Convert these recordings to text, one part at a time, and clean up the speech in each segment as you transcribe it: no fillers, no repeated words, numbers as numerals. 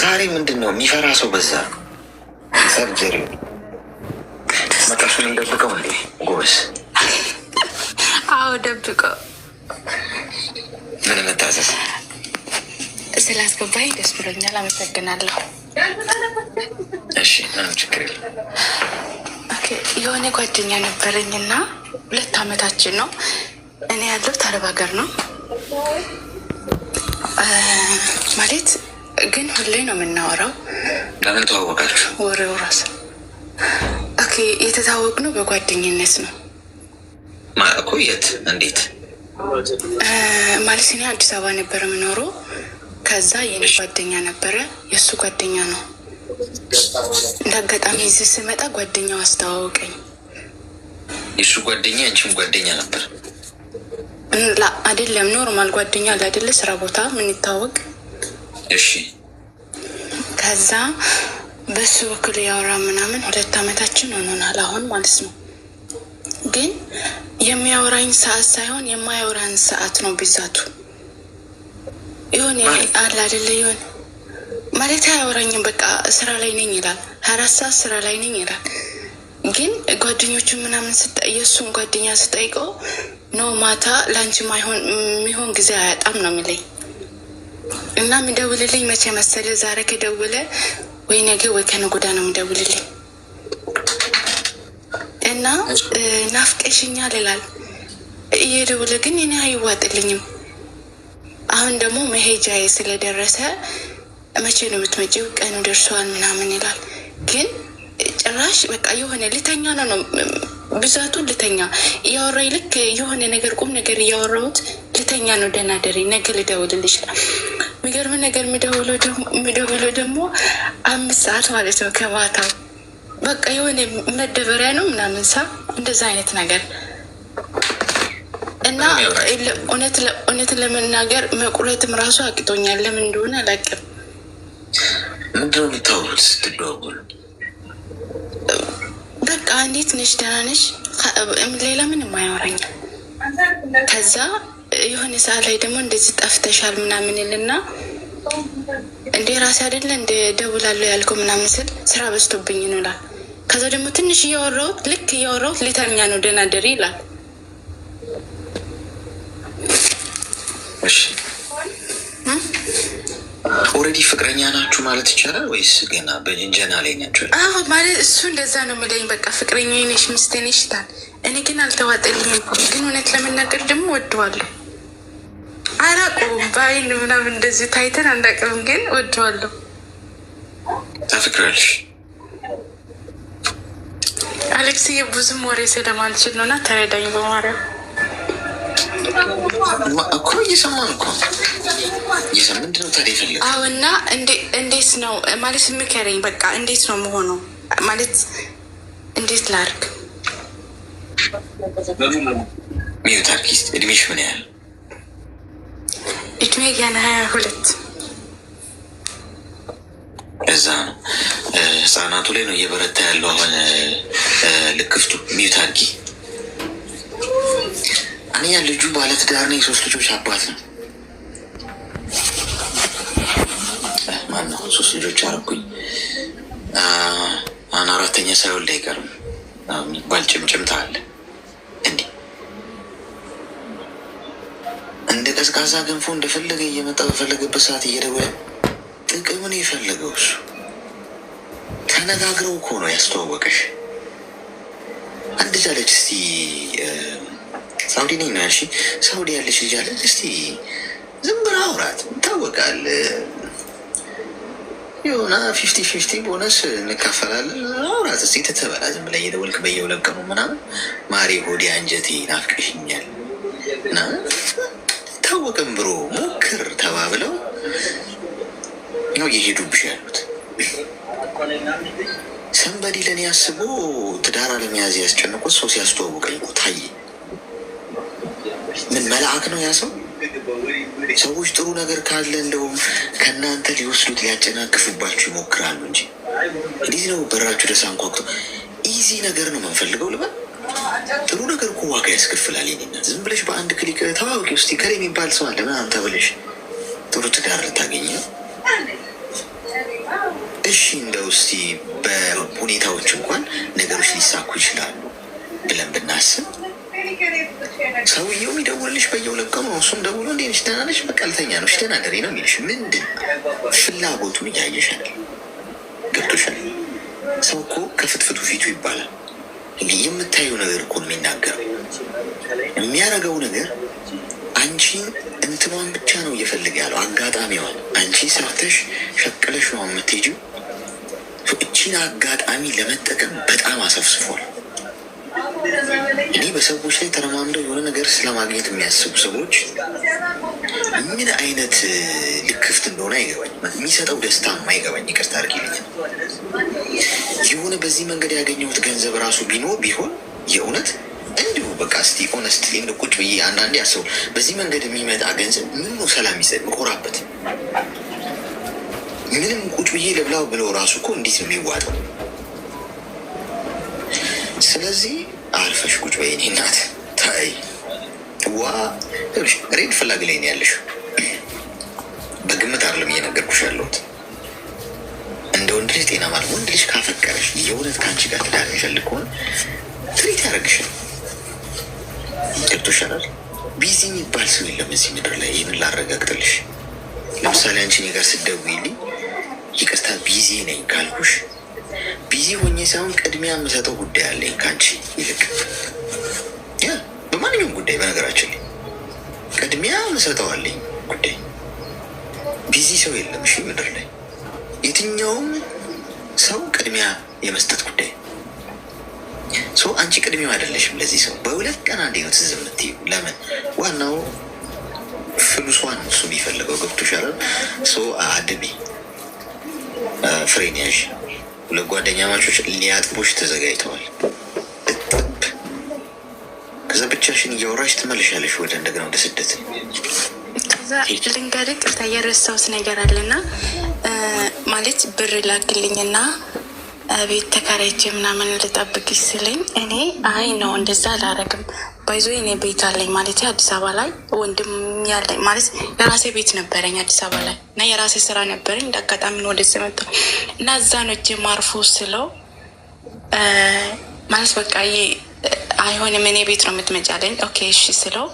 ዛሬ ምንድን ነው የሚፈራ ሰው በዛ። ሰርጀሪ መቀሱን እንደብቀው እንዴ ጎበስ? አዎ ደብቀው። ምን መታዘዝ? ስላስገባኝ ደስ ብሎኛል። አመሰግናለሁ። እሺ ምንም ችግር የለም። የሆነ ጓደኛ ነበረኝና 2 ዓመታችን ነው። እኔ ያለሁት አረብ ሀገር ነው ማለት ግን ሁሌ ነው የምናወራው። ለምን ተዋወቃችሁ? ወሬው ራሱ የተታወቅነው በጓደኝነት ነው። እኮ የት እንዴት ማለት እኔ አዲስ አበባ ነበረ የምኖረው። ከዛ የኔ ጓደኛ ነበረ፣ የእሱ ጓደኛ ነው። እንደ አጋጣሚ እዚህ ስመጣ ጓደኛው አስተዋወቀኝ። የእሱ ጓደኛ አንቺም ጓደኛ ነበር? አይደለም፣ ኖርማል ጓደኛ አለ አይደለ? ስራ ቦታ ምን ይታወቅ። እሺ። ከዛ በሱ በኩል ያወራ ምናምን 2 ዓመታችን ሆኖናል አሁን ማለት ነው። ግን የሚያወራኝ ሰዓት ሳይሆን የማያወራን ሰዓት ነው ብዛቱ። ይሆን አለ አይደለ? ይሆን ማለት አያወራኝም። በቃ ስራ ላይ ነኝ ይላል፣ 24 ሰዓት ስራ ላይ ነኝ ይላል። ግን ጓደኞቹ ምናምን የእሱን ጓደኛ ስጠይቀው ነው ማታ ላንቺ የሚሆን ጊዜ አያጣም ነው የሚለኝ። እና የሚደውልልኝ መቼ መሰለ? ዛሬ ከደውለ ወይ ነገ ወይ ከነገ ወዲያ ነው የሚደውልልኝ። እና ናፍቀሽኛል ይላል እየደውለ፣ ግን እኔ አይዋጥልኝም። አሁን ደግሞ መሄጃዬ ስለደረሰ መቼ ነው የምትመጪው? ቀኑ ደርሰዋል ምናምን ይላል። ግን ጭራሽ በቃ የሆነ ልተኛ ነው ብዛቱ። ልተኛ እያወራኝ ልክ የሆነ ነገር ቁም ነገር እያወራሁት ልተኛ ነው። ደህና ደሪ፣ ነገ ልደውልልሽ ይላል። የሚገርም ነገር የሚደውለው ደግሞ 5 ሰዓት ማለት ነው ከማታው። በቃ የሆነ መደበሪያ ነው ምናምን እንደዛ አይነት ነገር። እና እውነት ለመናገር መቁረጥም ራሱ አቅቶኛል። ለምን እንደሆነ አላውቅም። ምንድነው የምታወሩት ስትደዋወሉ? በቃ እንዴት ነሽ? ደህና ነሽ? ሌላ ምንም አያወራኝም። ከዛ የሆነ ሰዓት ላይ ደግሞ እንደዚህ ጠፍተሻል ምናምን ይልና እንደ ራሴ አይደለ እንደ ደውላለሁ ያልከው ምናምን ስል ስራ በዝቶብኝ ነው ይላል። ከዛ ደግሞ ትንሽ እያወራሁት ሊተኛ ነው ደህና ደሪ ይላል። እሺ ኦልሬዲ ፍቅረኛ ናችሁ ማለት ይቻላል ወይስ ገና በጀንጀና ላይ ናችሁ? አዎ ማለት እሱ እንደዛ ነው የሚለኝ። በቃ ፍቅረኛ ነሽ ሚስቴ ነሽ ይላል። እኔ ግን አልተዋጠልኝም። ግን እውነት ለመናገር ደግሞ ወደዋለሁ። አላውቀውም፣ በአይን ምናምን እንደዚህ ታይተን አናውቅም፣ ግን ወደዋለሁ። ታፍቅራለሽ? አሌክስዬ ብዙም ወሬ ስለማልችል ነው እና ተረዳኝ በማርያም። እኮ እየሰማን እኮ ምንድን ነው ታዲያ የፈለገው? አዎ እና እንዴት ነው ማለት ምከረኝ። በቃ እንዴት ነው መሆነው ማለት እንዴት ላድርግ? ሚዩት አርቲስት እድሜሽ ምን ያህል? እድሜ ገና 22። እዛ ነው ህፃናቱ ላይ ነው እየበረታ ያለው አሁን ልክፍቱ። ሚዩት አርጊ። እኔ ልጁ ባለትዳር ነው፣ የ3 ልጆች አባት ነው። ማነው 3 ልጆች አረኩኝ። አሁን 4ኛ ሳይወልድ አይቀርም የሚባል ጭምጭምታ አለ። እንዲህ እንደ ቀዝቃዛ ገንፎ እንደፈለገ እየመጣ በፈለገበት ሰዓት እየደወለ ጥቅም ነው የፈለገው እሱ። ተነጋግረው እኮ ነው ያስተዋወቀሽ። አንድ ጃለች እስቲ ሳውዲ ነኝ ነው ያልሽኝ። ሳውዲ ያለች ልጅ አለ። እስቲ ዝም ብላ አውራት፣ ይታወቃል። የሆነ 50-50 ቦነስ እንካፈላለን። አውራት እስቲ ትተበላ። ዝም ብላ እየደወልክ በየሁለት ቀኑ ምናምን ማሬ ሆዴ አንጀቴ ናፍቀሽኛል እና ይታወቅም ብሮ ሞክር ተባብለው ነው እየሄዱብሽ ያሉት። ሰንበዲ ለእኔ አስቦ ትዳር አለመያዝ ያስጨነቁት ሰው ሲያስተዋውቀኝ እኮ ታየ። ምን መልአክ ነው ያ ሰው? ሰዎች ጥሩ ነገር ካለ እንደውም ከእናንተ ሊወስዱት ሊያጨናግፉባችሁ ይሞክራሉ እንጂ እንዴት ነው በራችሁ ደስ አንኳኩቶ ኢዚ ነገር ነው የምንፈልገው ልበል። ጥሩ ነገር እኮ ዋጋ ያስከፍላል። ይኔናት ዝም ብለሽ በአንድ ክሊክ ተዋወቂ ውስጥ ከላይ የሚባል ሰው አለ ምናምን ተብለሽ ጥሩ ትዳር ልታገኝ ነው። እሺ እንደው እስቲ በሁኔታዎች እንኳን ነገሮች ሊሳኩ ይችላሉ ብለን ብናስብ ሰውየው የሚደውልልሽ በየሁለት ቀኑ እሱም ደውሎ እንዴት ነሽ ደህና ነሽ በቃ ልተኛ ነው ደህና ደሪ ነው የሚልሽ ምንድን ፍላጎቱን እያየሻል ገብቶሻል ሰው እኮ ከፍትፍቱ ፊቱ ይባላል የምታየው ነገር እኮ ነው የሚናገረው የሚያደርገው ነገር አንቺን እንትኗን ብቻ ነው እየፈልግ ያለው አጋጣሚዋን አንቺ ሰርተሽ ሸቅለሽ ነው የምትሄጂው እቺን አጋጣሚ ለመጠቀም በጣም አሰፍስፏል እኔ በሰዎች ላይ ተረማምደው የሆነ ነገር ስለማግኘት የሚያስቡ ሰዎች ምን አይነት ልክፍት እንደሆነ አይገባኝ የሚሰጠው ደስታ አይገባኝ ይቅርታ አድርጊልኝ የሆነ በዚህ መንገድ ያገኘሁት ገንዘብ ራሱ ቢሆን የእውነት እንዲሁ በቃ እስቲ ኦነስት እንደ ቁጭ ብዬ አንዳንዴ ያስቡ በዚህ መንገድ የሚመጣ ገንዘብ ምን ነው ሰላም ይሰጥ ምኮራበት ምንም ቁጭ ብዬ ልብላው ብለው ራሱ እኮ እንዴት ነው የሚዋጠው ስለዚህ አርፈሽ ቁጭ በይ እኔ እናት ታይ ዋ ሬድ ፍላግ ላይ ነው ያለሽ በግምት አይደለም እየነገርኩሽ ያለሁት እንደ ወንድ ልጅ ጤና ማለት ወንድ ልጅ ካፈቀረሽ የእውነት ከአንቺ ጋር ትዳር የሚፈልግ ከሆነ ትሪት ያደረግሻል ገብቶሻል ቢዚ የሚባል ሰው የለም እዚህ ምድር ላይ ይህንን ላረጋግጥልሽ ለምሳሌ አንቺ እኔ ጋር ስትደውይልኝ ይቅርታ ቢዚ ነኝ ካልኩሽ ቢዚ ሆኜ ሳይሆን ቅድሚያ የምሰጠው ጉዳይ አለኝ ከአንቺ ይልቅ በማንኛውም ጉዳይ በነገራችን ላይ ቅድሚያ የምሰጠው አለኝ ጉዳይ ቢዚ ሰው የለም እሺ ምድር ላይ የትኛውም ሰው ቅድሚያ የመስጠት ጉዳይ ሰው አንቺ ቅድሚያው አይደለሽም ለዚህ ሰው በሁለት ቀን አንዴ ነው ትዝ የምትይው ለምን ዋናው ፍሉሷን እሱ የሚፈልገው ገብቶሻል ሰው አድሜ ፍሬን ያዥ ሁለት ጓደኛ ማቾች ሊያጥቡሽ ተዘጋጅተዋል ከዛ ብቻሽን እያወራሽ ትመለሻለሽ ወደ እንደገና ወደ ስደት ከዛ ልንገርህ ቅርታ የረሳሁት ነገር አለና ማለት ብር ላክልኝና ቤት ተከራይቼ ምናምን ልጠብቅሽ ስለኝ እኔ አይ ነው እንደዛ አላረግም ባይዞ እኔ ቤት አለኝ ማለት አዲስ አበባ ላይ ወንድም ያለኝ ማለት የራሴ ቤት ነበረኝ አዲስ አበባ ላይ እና የራሴ ስራ ነበረኝ እንዳጋጣሚ ነው ወደዚህ መጣሁ እና እዛ ነው እጄ ማርፎ ስለው ማለት በቃ አይሆንም እኔ ቤት ነው የምትመጫለኝ ኦኬ እሺ ስለው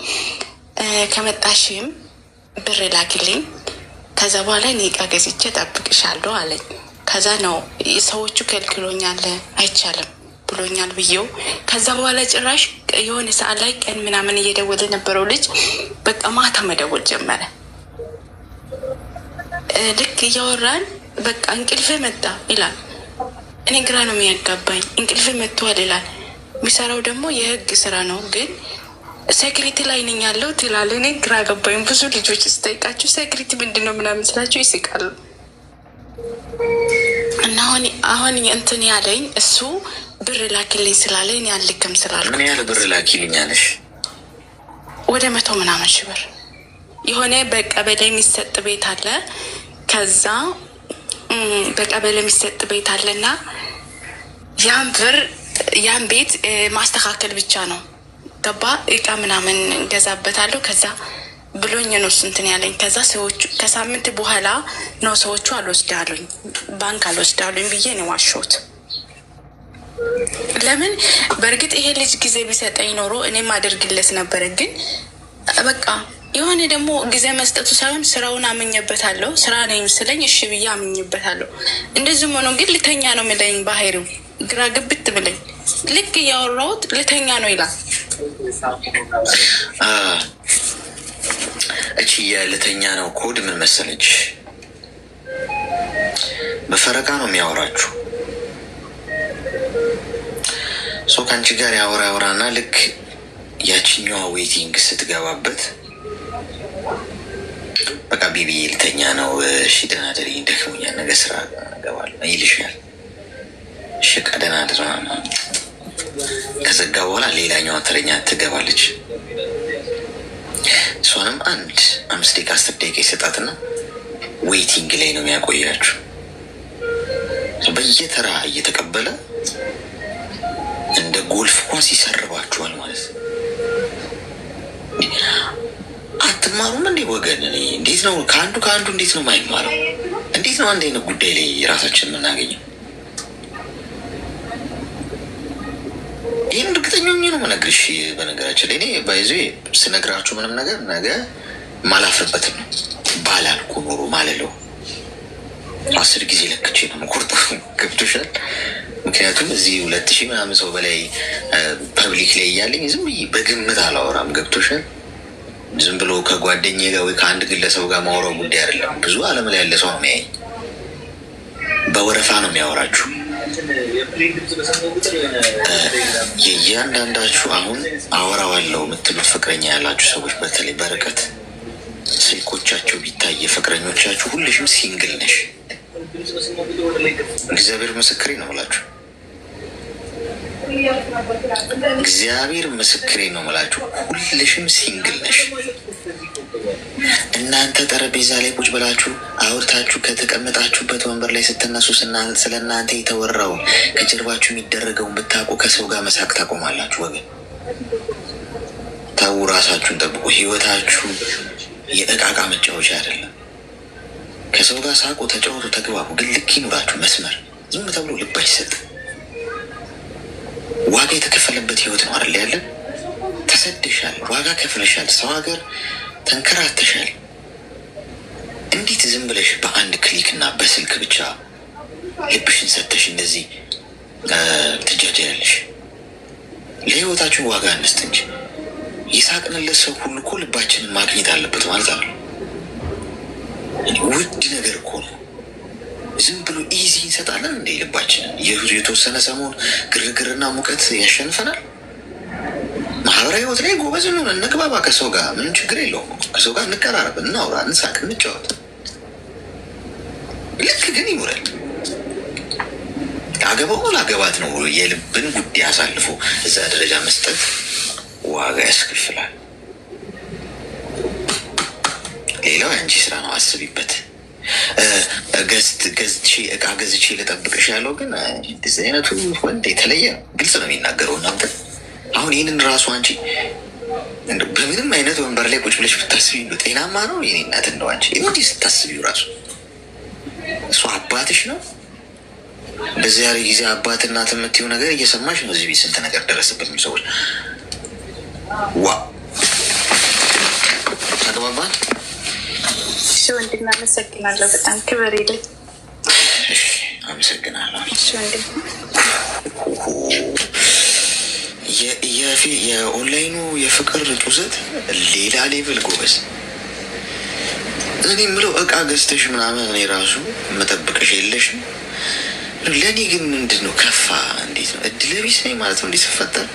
ከመጣሽም ብር ላክልኝ ከዛ በኋላ እኔ ዕቃ ገዝቼ እጠብቅሻለሁ አለኝ ከዛ ነው ሰዎቹ ከልክሎኛል አይቻልም ብሎኛል ብዬው ከዛ በኋላ ጭራሽ የሆነ ሰዓት ላይ ቀን ምናምን እየደወለ ነበረው ልጅ በቃ ማታ መደወል ጀመረ ልክ እያወራን በቃ እንቅልፍ መጣ ይላል እኔ ግራ ነው የሚያጋባኝ እንቅልፍ መጥቷል ይላል የሚሰራው ደግሞ የህግ ስራ ነው ግን ሴክሪቲ ላይ ነኝ ያለው ትላል እኔ ግራ ገባኝ ብዙ ልጆች ስጠይቃቸው ሴክሪቲ ምንድን ነው ምናምን ስላቸው ይስቃሉ እና አሁን እንትን ያለኝ እሱ ብር ላኪልኝ ስላለ እኔ አልልክም ስላልኩ ምን ያህል ብር ላኪልኝ አለሽ ወደ 100 ምናምን ሺህ ብር የሆነ በቀበሌ የሚሰጥ ቤት አለ ከዛ በቀበሌ የሚሰጥ ቤት አለና ያን ቤት ማስተካከል ብቻ ነው ገባ እቃ ምናምን እንገዛበታለሁ ከዛ ብሎኝ ነው እንትን ያለኝ ከዛ ሰዎቹ ከሳምንት በኋላ ነው ሰዎቹ አልወስዳሉኝ ባንክ አልወስዳሉኝ ብዬ ነው ዋሾት ለምን በእርግጥ ይሄ ልጅ ጊዜ ቢሰጠኝ ኖሮ እኔም አደርግለት ነበር ግን በቃ የሆነ ደግሞ ጊዜ መስጠቱ ሳይሆን ስራውን አምኜበታለሁ ስራ ነኝ ስለኝ እሺ ብዬ አምኜበታለሁ እንደዚህ ሆኖ ግን ልተኛ ነው የሚለኝ ባህሪው ግራ ግብት ብለኝ ልክ እያወራሁት ልተኛ ነው ይላል እቺ የልተኛ ነው ኮድ ምን መሰለች በፈረቃ ነው የሚያወራችሁ ሶ ከአንቺ ጋር ያወራና ልክ ያቺኛዋ ዌቲንግ ስትገባበት በቃ ቢቢ ልተኛ ነው እሺ ደህና ደሪ ደክሞኛል ነገ ስራ እገባለሁ ይልሻል እሺ ደህና ደራ ከዘጋ በኋላ ሌላኛዋ ተረኛ ትገባለች እሷንም 5 ደቂቃ 10 ደቂቃ ይሰጣትና ዌይቲንግ ላይ ነው የሚያቆያችሁ በየተራ እየተቀበለ እንደ ጎልፍ ኳስ ይሰርባችኋል ማለት ነው አትማሩም እንዴ ወገን እንዴት ነው ከአንዱ እንዴት ነው የማይማረው እንዴት እንዴት ነው አንድ አይነት ጉዳይ ላይ ራሳችን የምናገኘው? ይህን እርግጠኛ ሆኜ ነው የምነግርሽ። በነገራችን ላይ እኔ ባይዞ ስነግራችሁ ምንም ነገር ነገ ማላፍርበትም ነው። ባላልኩ ኖሮ ማለለው 10 ጊዜ ለክቼ ነው መቆርጦ። ገብቶሻል? ምክንያቱም እዚህ 2000 ምናምን ሰው በላይ ፐብሊክ ላይ እያለኝ ዝም ብዬ በግምት አላወራም። ገብቶሻል? ዝም ብሎ ከጓደኛ ጋር ወይ ከአንድ ግለሰብ ጋር ማውራው ጉዳይ አይደለም። ብዙ ዓለም ላይ ያለ ሰው ነው የሚያይ። በወረፋ ነው የሚያወራችሁ። የእያንዳንዳችሁ አሁን አወራዋለሁ የምትሉት ፍቅረኛ ያላችሁ ሰዎች በተለይ በርቀት ስልኮቻቸው ቢታይ ፍቅረኞቻችሁ ሁልሽም ሲንግል ነሽ። እግዚአብሔር ምስክሬ ነው ምላችሁ። እግዚአብሔር ምስክሬ ነው ምላችሁ። ሁልሽም ሲንግል ነሽ። እናንተ ጠረጴዛ ላይ ቁጭ ብላችሁ አውርታችሁ ከተቀመጣችሁበት ወንበር ላይ ስትነሱ ስለ እናንተ የተወራውን ከጀርባችሁ የሚደረገውን ብታውቁ ከሰው ጋር መሳቅ ታቆማላችሁ። ወገን ተው፣ ራሳችሁን ጠብቁ። ህይወታችሁ የእቃቃ መጫወቻ አይደለም። ከሰው ጋር ሳቁ፣ ተጫወቱ፣ ተግባቡ። ግን ልክ ይኑራችሁ መስመር። ዝም ተብሎ ልብ አይሰጥ። ዋጋ የተከፈለበት ህይወት ነው አይደል ያለን። ተሰድሻል፣ ዋጋ ከፍለሻል፣ ሰው ሀገር ተንከራተሻል። እንዴት ዝም ብለሽ በአንድ ክሊክ እና በስልክ ብቻ ልብሽን ሰተሽ እንደዚህ ትጃጃያለሽ? ለህይወታችን ዋጋ እንስጥ እንጂ የሳቅንለት ሰው ሁሉ እኮ ልባችንን ማግኘት አለበት ማለት አለ። ውድ ነገር እኮ ነው። ዝም ብሎ ኢዚ እንሰጣለን እንደ ልባችንን። የተወሰነ ሰሞን ግርግርና ሙቀት ያሸንፈናል። ማህበራዊ ህይወት ላይ ጎበዝ እንሆን፣ እንግባባ። ከሰው ጋር ምንም ችግር የለውም። ከሰው ጋር እንቀራረብ፣ እናውራ፣ እንሳቅ፣ እንጫወት። ልክ ግን ይኑረን። አገባው ላገባት ነው የልብን ጉዳይ አሳልፎ እዛ ደረጃ መስጠት ዋጋ ያስከፍላል። ሌላው የአንቺ ስራ ነው፣ አስቢበት። እቃ ገዝቼ ልጠብቅሽ ያለው ግን እንደዚህ አይነቱ ወንድ የተለየ ግልጽ ነው የሚናገረው። እናንተ አሁን ይህንን ራሱ አንቺ በምንም አይነት ወንበር ላይ ቁጭ ብለሽ ብታስቢ ጤናማ ነው? የኔ እናት እንደው አንቺ እንዲህ ስታስቢው ራሱ እሱ አባትሽ ነው። በዚህ ያለ ጊዜ አባት እናት የምትይው ነገር እየሰማሽ ነው። እዚህ ቤት ስንት ነገር ደረሰበት የሚሉ ሰዎች ዋ ተግባባን። እሺ ወንድም አመሰግናለሁ። በጣም ክብር ይለኝ። አመሰግናለሁ። እሺ ወንድም የኦንላይኑ የፍቅር ጡዘት ሌላ ሌቭል ጎበዝ። እኔ የምለው እቃ ገዝተሽ ምናምን እኔ ራሱ መጠብቀሽ የለሽም። ለእኔ ግን ምንድን ነው ከፋ? እንዴት ነው እድለቢስ ነኝ ማለት ነው? እንዴት ስፈጠር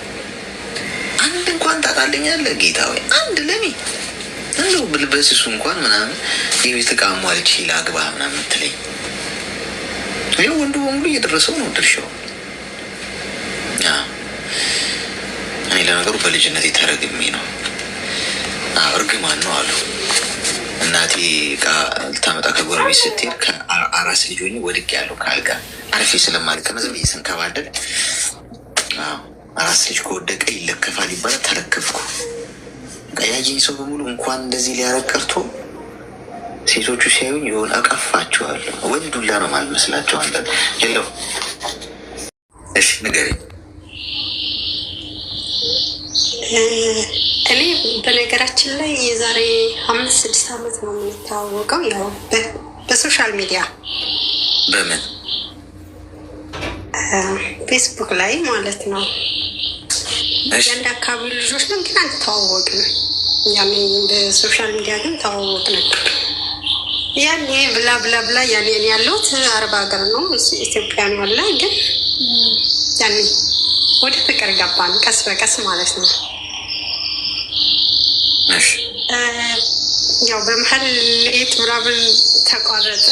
አንድ እንኳን ታጣልኛለህ ጌታ ወይ? አንድ ለኔ እንደው ብልበስሱ እንኳን ምናምን የቤት እቃ ሟልቼ ላግባ ምናምን ትለኝ። ይኸው ወንዱ በሙሉ እየደረሰው ነው ድርሻው። እኔ ለነገሩ በልጅነት ተረግሜ ነው። እርግማን ነው አሉ። እናቴ እቃ ልታመጣ ከጎረቤት ስትሄድ ከአራስ ልጅ ሆኜ ወድቄ ያለው ከአልጋ አርፌ ስለማልቀመጥ ብዬ ስንከባደል አራስ ልጅ ከወደቀ ይለከፋል ይባላል። ተለከፍኩ። ያየኝ ሰው በሙሉ እንኳን እንደዚህ ሊያረግ ቀርቶ ሴቶቹ ሲያዩኝ የሆነ አቀፋቸዋለሁ። ወንዱላ ነው ማለት መስላቸዋለን። የለው እሺ ንገሪኝ። እኔ በነገራችን ላይ የዛሬ 5-6 ዓመት ነው የምንተዋወቀው። ያው በሶሻል ሚዲያ በምን ፌስቡክ ላይ ማለት ነው። የአንድ አካባቢ ልጆች ነን ግን አንተዋወቅንም። ያኔ በሶሻል ሚዲያ ግን ተዋወቅን። ያኔ ብላ ብላ ብላ ያኔ ያለሁት አረብ ሀገር ነው፣ ኢትዮጵያ ነው ያለ። ግን ያኔ ወደ ፍቅር ገባን ቀስ በቀስ ማለት ነው። ያው በመሀል ኤት ምናምን ተቋረጠ፣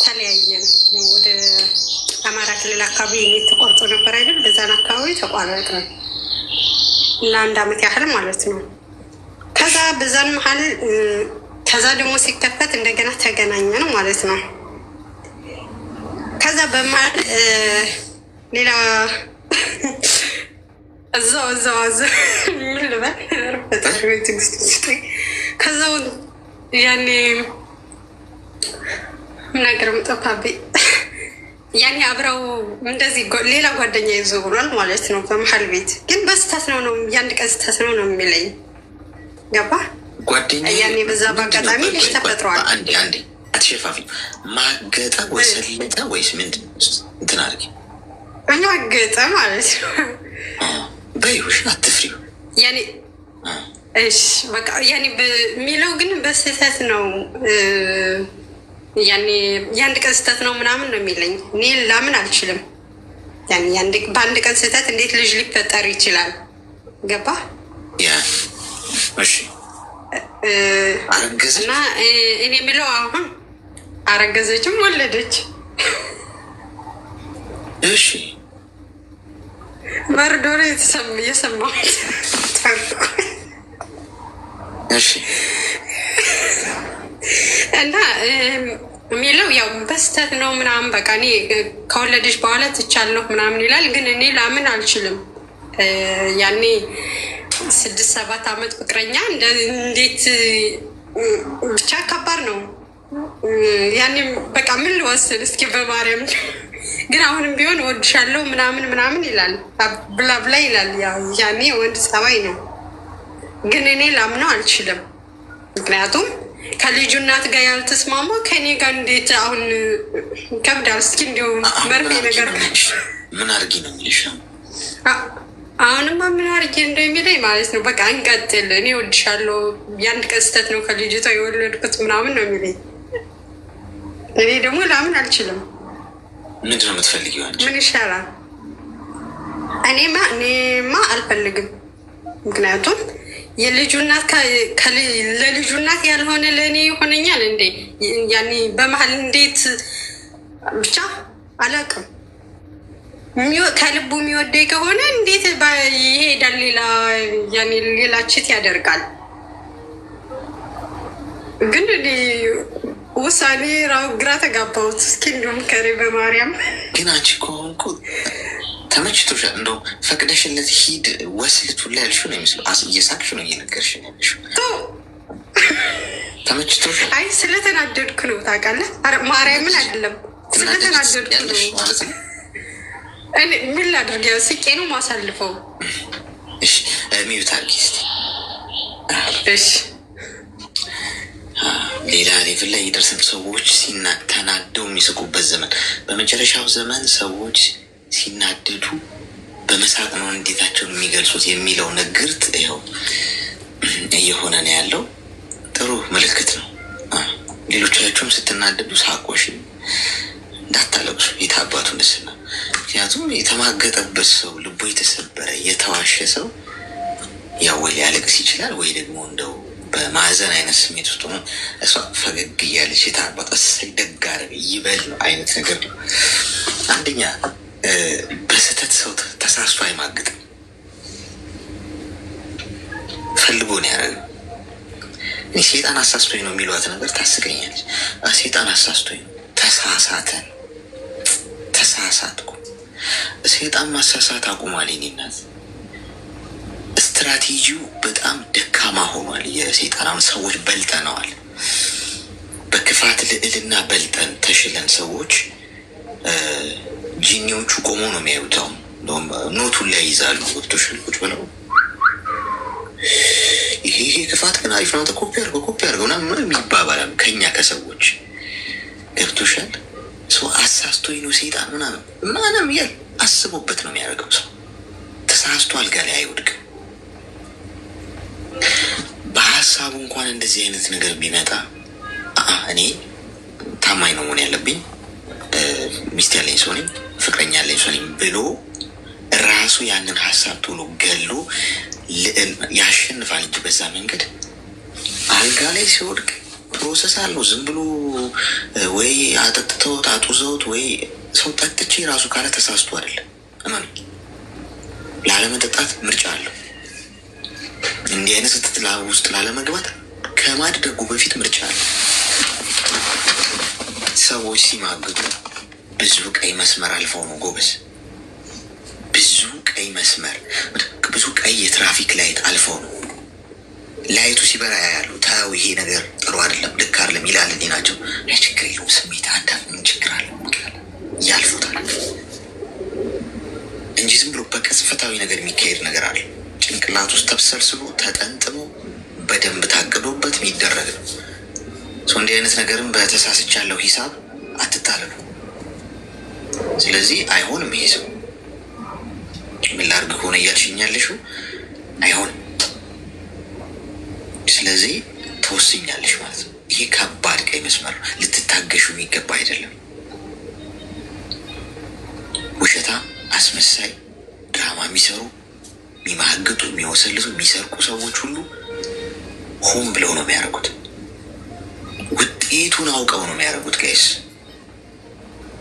ተለያየን። ወደ አማራ ክልል አካባቢ ኔት ተቆርጦ ነበር አይደል? በዛን አካባቢ ተቋረጠ ለአንድ አመት ያህል ማለት ነው። ከዛ በዛን መሀል ከዛ ደግሞ ሲከፈት እንደገና ተገናኘን ማለት ነው። ከዛ በመሀል ሌላ እዛው ምን ልበል ከዛው ያኔ ነገር ጠፋብኝ። ያኔ አብረው እንደዚህ ሌላ ጓደኛ ይዞ ብሏል ማለት ነው በመሀል ቤት። ግን በስተት ነው የአንድ ቀን ስተት ነው የሚለኝ ገባ ጓደኛ ያኔ በዛ በአጋጣሚ ልጅ ተፈጥሯል። አንዴ አትሸፋፊ። ማገጠ ወሰለጠ ወይስ ምንድን እንትን አድርጊ ማገጠ ማለት ነው በይሁሽ አትፍሪው ያኔ እሺ በቃ ያኔ የሚለው ግን በስተት ነው ያኔ የአንድ ቀን ስህተት ነው ምናምን ነው የሚለኝ። እኔ ላምን አልችልም። ያኔ በአንድ ቀን ስህተት እንዴት ልጅ ሊፈጠር ይችላል? ገባ ያ እሺ አረገዘች እና እኔ የሚለው አሁን አረገዘችም ወለደች። እሺ መርዶር የሰማሁት እሺ እና የሚለው ያው በስተት ነው ምናምን በቃ እኔ ከወለደች በኋላ ትቻለሁ ምናምን ይላል። ግን እኔ ላምን አልችልም። ያኔ 6-7 ዓመት ፍቅረኛ እንዴት ብቻ ከባድ ነው። ያኔ በቃ ምን ልወስን እስኪ በማርያም ግን አሁንም ቢሆን እወድሻለሁ ምናምን ይላል ብላ ይላል። ያኔ ወንድ ጸባይ ነው። ግን እኔ ላምነው አልችልም። ምክንያቱም ከልጁ እናት ጋር ያልተስማማ ከኔ ጋር እንዴት አሁን ከብዳል። እስኪ እንዲሁ መርፌ ነገር ምን አድርጊ ነው የሚልሽ? አሁንማ ምን አድርጊ እንደሚለኝ ማለት ነው። በቃ እንቀጥል፣ እኔ እወድሻለሁ፣ የአንድ ቀን ስህተት ነው ከልጅቷ የወለድኩት ምናምን ነው የሚለኝ። እኔ ደግሞ ላምን አልችልም። ምንድን ነው የምትፈልጊው አንቺ? ምን ይሻላል? እኔማ አልፈልግም። ምክንያቱም የልጁ እናት ለልጁ እናት ያልሆነ ለእኔ ይሆነኛል እንዴ? ያኔ በመሀል እንዴት ብቻ አላውቅም። ከልቡ የሚወደኝ ከሆነ እንዴት ይሄዳል? ሌላ ችት ያደርጋል። ግን ውሳኔ ግራ ተጋባሁት። እስኪ እንዲሁም ከሬ በማርያም ግን አንቺ ከሆንኩ ተመችቶሻል። እንደው ፈቅደሽለት ሂድ ወስልቱ ላይ ያልሽው ነው የሚመስለው። እየሳቅሽ ነው እየነገርሽ ነው ያልሽው። ተመችቶሻል? አይ ስለተናደድኩ ነው ታውቃለህ። ማርያምን አይደለም ስለተናደድኩ ነው ማለት ነው። ምን ላድርግ? ያው ስቄ ነው ማሳልፈው። እሺ ሚዩት አድርጊ እስኪ። እሺ ሌላ ሌቭል ላይ የደረሰን ሰዎች ተናደው የሚስቁበት ዘመን፣ በመጨረሻው ዘመን ሰዎች ሲናደዱ በመሳቅ ነው እንዴታቸውን የሚገልጹት የሚለው ንግርት ይኸው እየሆነ ነው ያለው። ጥሩ ምልክት ነው። ሌሎቻችሁም ስትናደዱ ሳቆሽ እንዳታለቅሱ፣ የታባቱ ንስና። ምክንያቱም የተማገጠበት ሰው ልቦ የተሰበረ የተዋሸ ሰው ያው ወይ ሊያለቅስ ይችላል ወይ ደግሞ እንደው በማዘን አይነት ስሜት ውስጥ ሆኖ እሷ ፈገግ እያለች የታባቱ እሰይ ደግ አደረገ ይበል ነው አይነት ነገር ነው። አንደኛ በስህተት ሰው ተሳስቶ አይማግጥም። ፈልጎ ነው ያደረገው። እኔ ሴጣን አሳስቶኝ ነው የሚሏት ነገር ታስቀኛለች። ሴጣን አሳስቶኝ ነው። ተሳሳትኩ። ሴጣን ማሳሳት አቁሟል። የኔ እናት ስትራቴጂው በጣም ደካማ ሆኗል። የሴጣን ሰዎች በልጠነዋል። በክፋት ልዕልና በልጠን ተሽለን ሰዎች ጂኒዎቹ ቆሞ ነው የሚያዩት። ኖቱን ላይ ይዛሉ። ገብቶሻል? ቁጭ ብለው ይሄ ክፋት ግን አሪፍ ነው፣ ኮፒ አድርገው ምናምን ይባባላሉ ከኛ ከሰዎች። ገብቶሻል? ሰው አሳስቶኝ ነው ሴጣን ምናምን እያል አስቦበት ነው የሚያደርገው። ሰው ተሳስቶ አልጋ ላይ አይወድቅም። በሀሳቡ እንኳን እንደዚህ አይነት ነገር ቢመጣ እኔ ታማኝ ነው መሆን ያለብኝ፣ ሚስት ያለኝ ሰው ነኝ፣ ፍቅረኛ ያለኝ ሰው ነኝ ብሎ ራሱ ያንን ሀሳብ ቶሎ ገሎ ያሸንፋል እንጂ በዛ መንገድ አልጋ ላይ ሲወድቅ ፕሮሰስ አለው። ዝም ብሎ ወይ አጠጥተውት አጡዘውት ወይ ሰው ጠጥቼ ራሱ ካለ ተሳስቶ አይደለም። እመኑ፣ ላለመጠጣት ምርጫ አለው። እንዲህ አይነት ስህተት ውስጥ ላለመግባት ከማድረጉ በፊት ምርጫ አለው። ሰዎች ሲማግዱ ብዙ ቀይ መስመር አልፈው ነው ጎበዝ። ብዙ ቀይ መስመር፣ ብዙ ቀይ የትራፊክ ላይት አልፈው ነው። ላይቱ ሲበራ ያሉ ታው ይሄ ነገር ጥሩ አይደለም፣ ልክ አይደለም ይላል። ናቸው ችግር የለውም ስሜት አንዳንድ ምን ችግር አለ ያልፉታል እንጂ ዝም ብሎ በቅጽበታዊ ነገር የሚካሄድ ነገር አለ። ጭንቅላት ውስጥ ተብሰልስሎ ተጠንጥሞ በደንብ ታቅዶበት የሚደረግ ነው። እንዲህ አይነት ነገርም በተሳስቻለሁ ሂሳብ አትታለሉ። ስለዚህ አይሆንም። ይሄ ሰው ምን ላድርግ ከሆነ እያልሽኛለሽው አይሆንም። ስለዚህ ተወስኛለሽ ማለት ነው። ይሄ ከባድ ቀይ መስመር ነው። ልትታገሹ የሚገባ አይደለም። ውሸታ፣ አስመሳይ፣ ድራማ የሚሰሩ የሚማግጡ፣ የሚወሰልቱ፣ የሚሰርቁ ሰዎች ሁሉ ሆን ብለው ነው የሚያደርጉት። ውጤቱን አውቀው ነው የሚያደርጉት። ጋይስ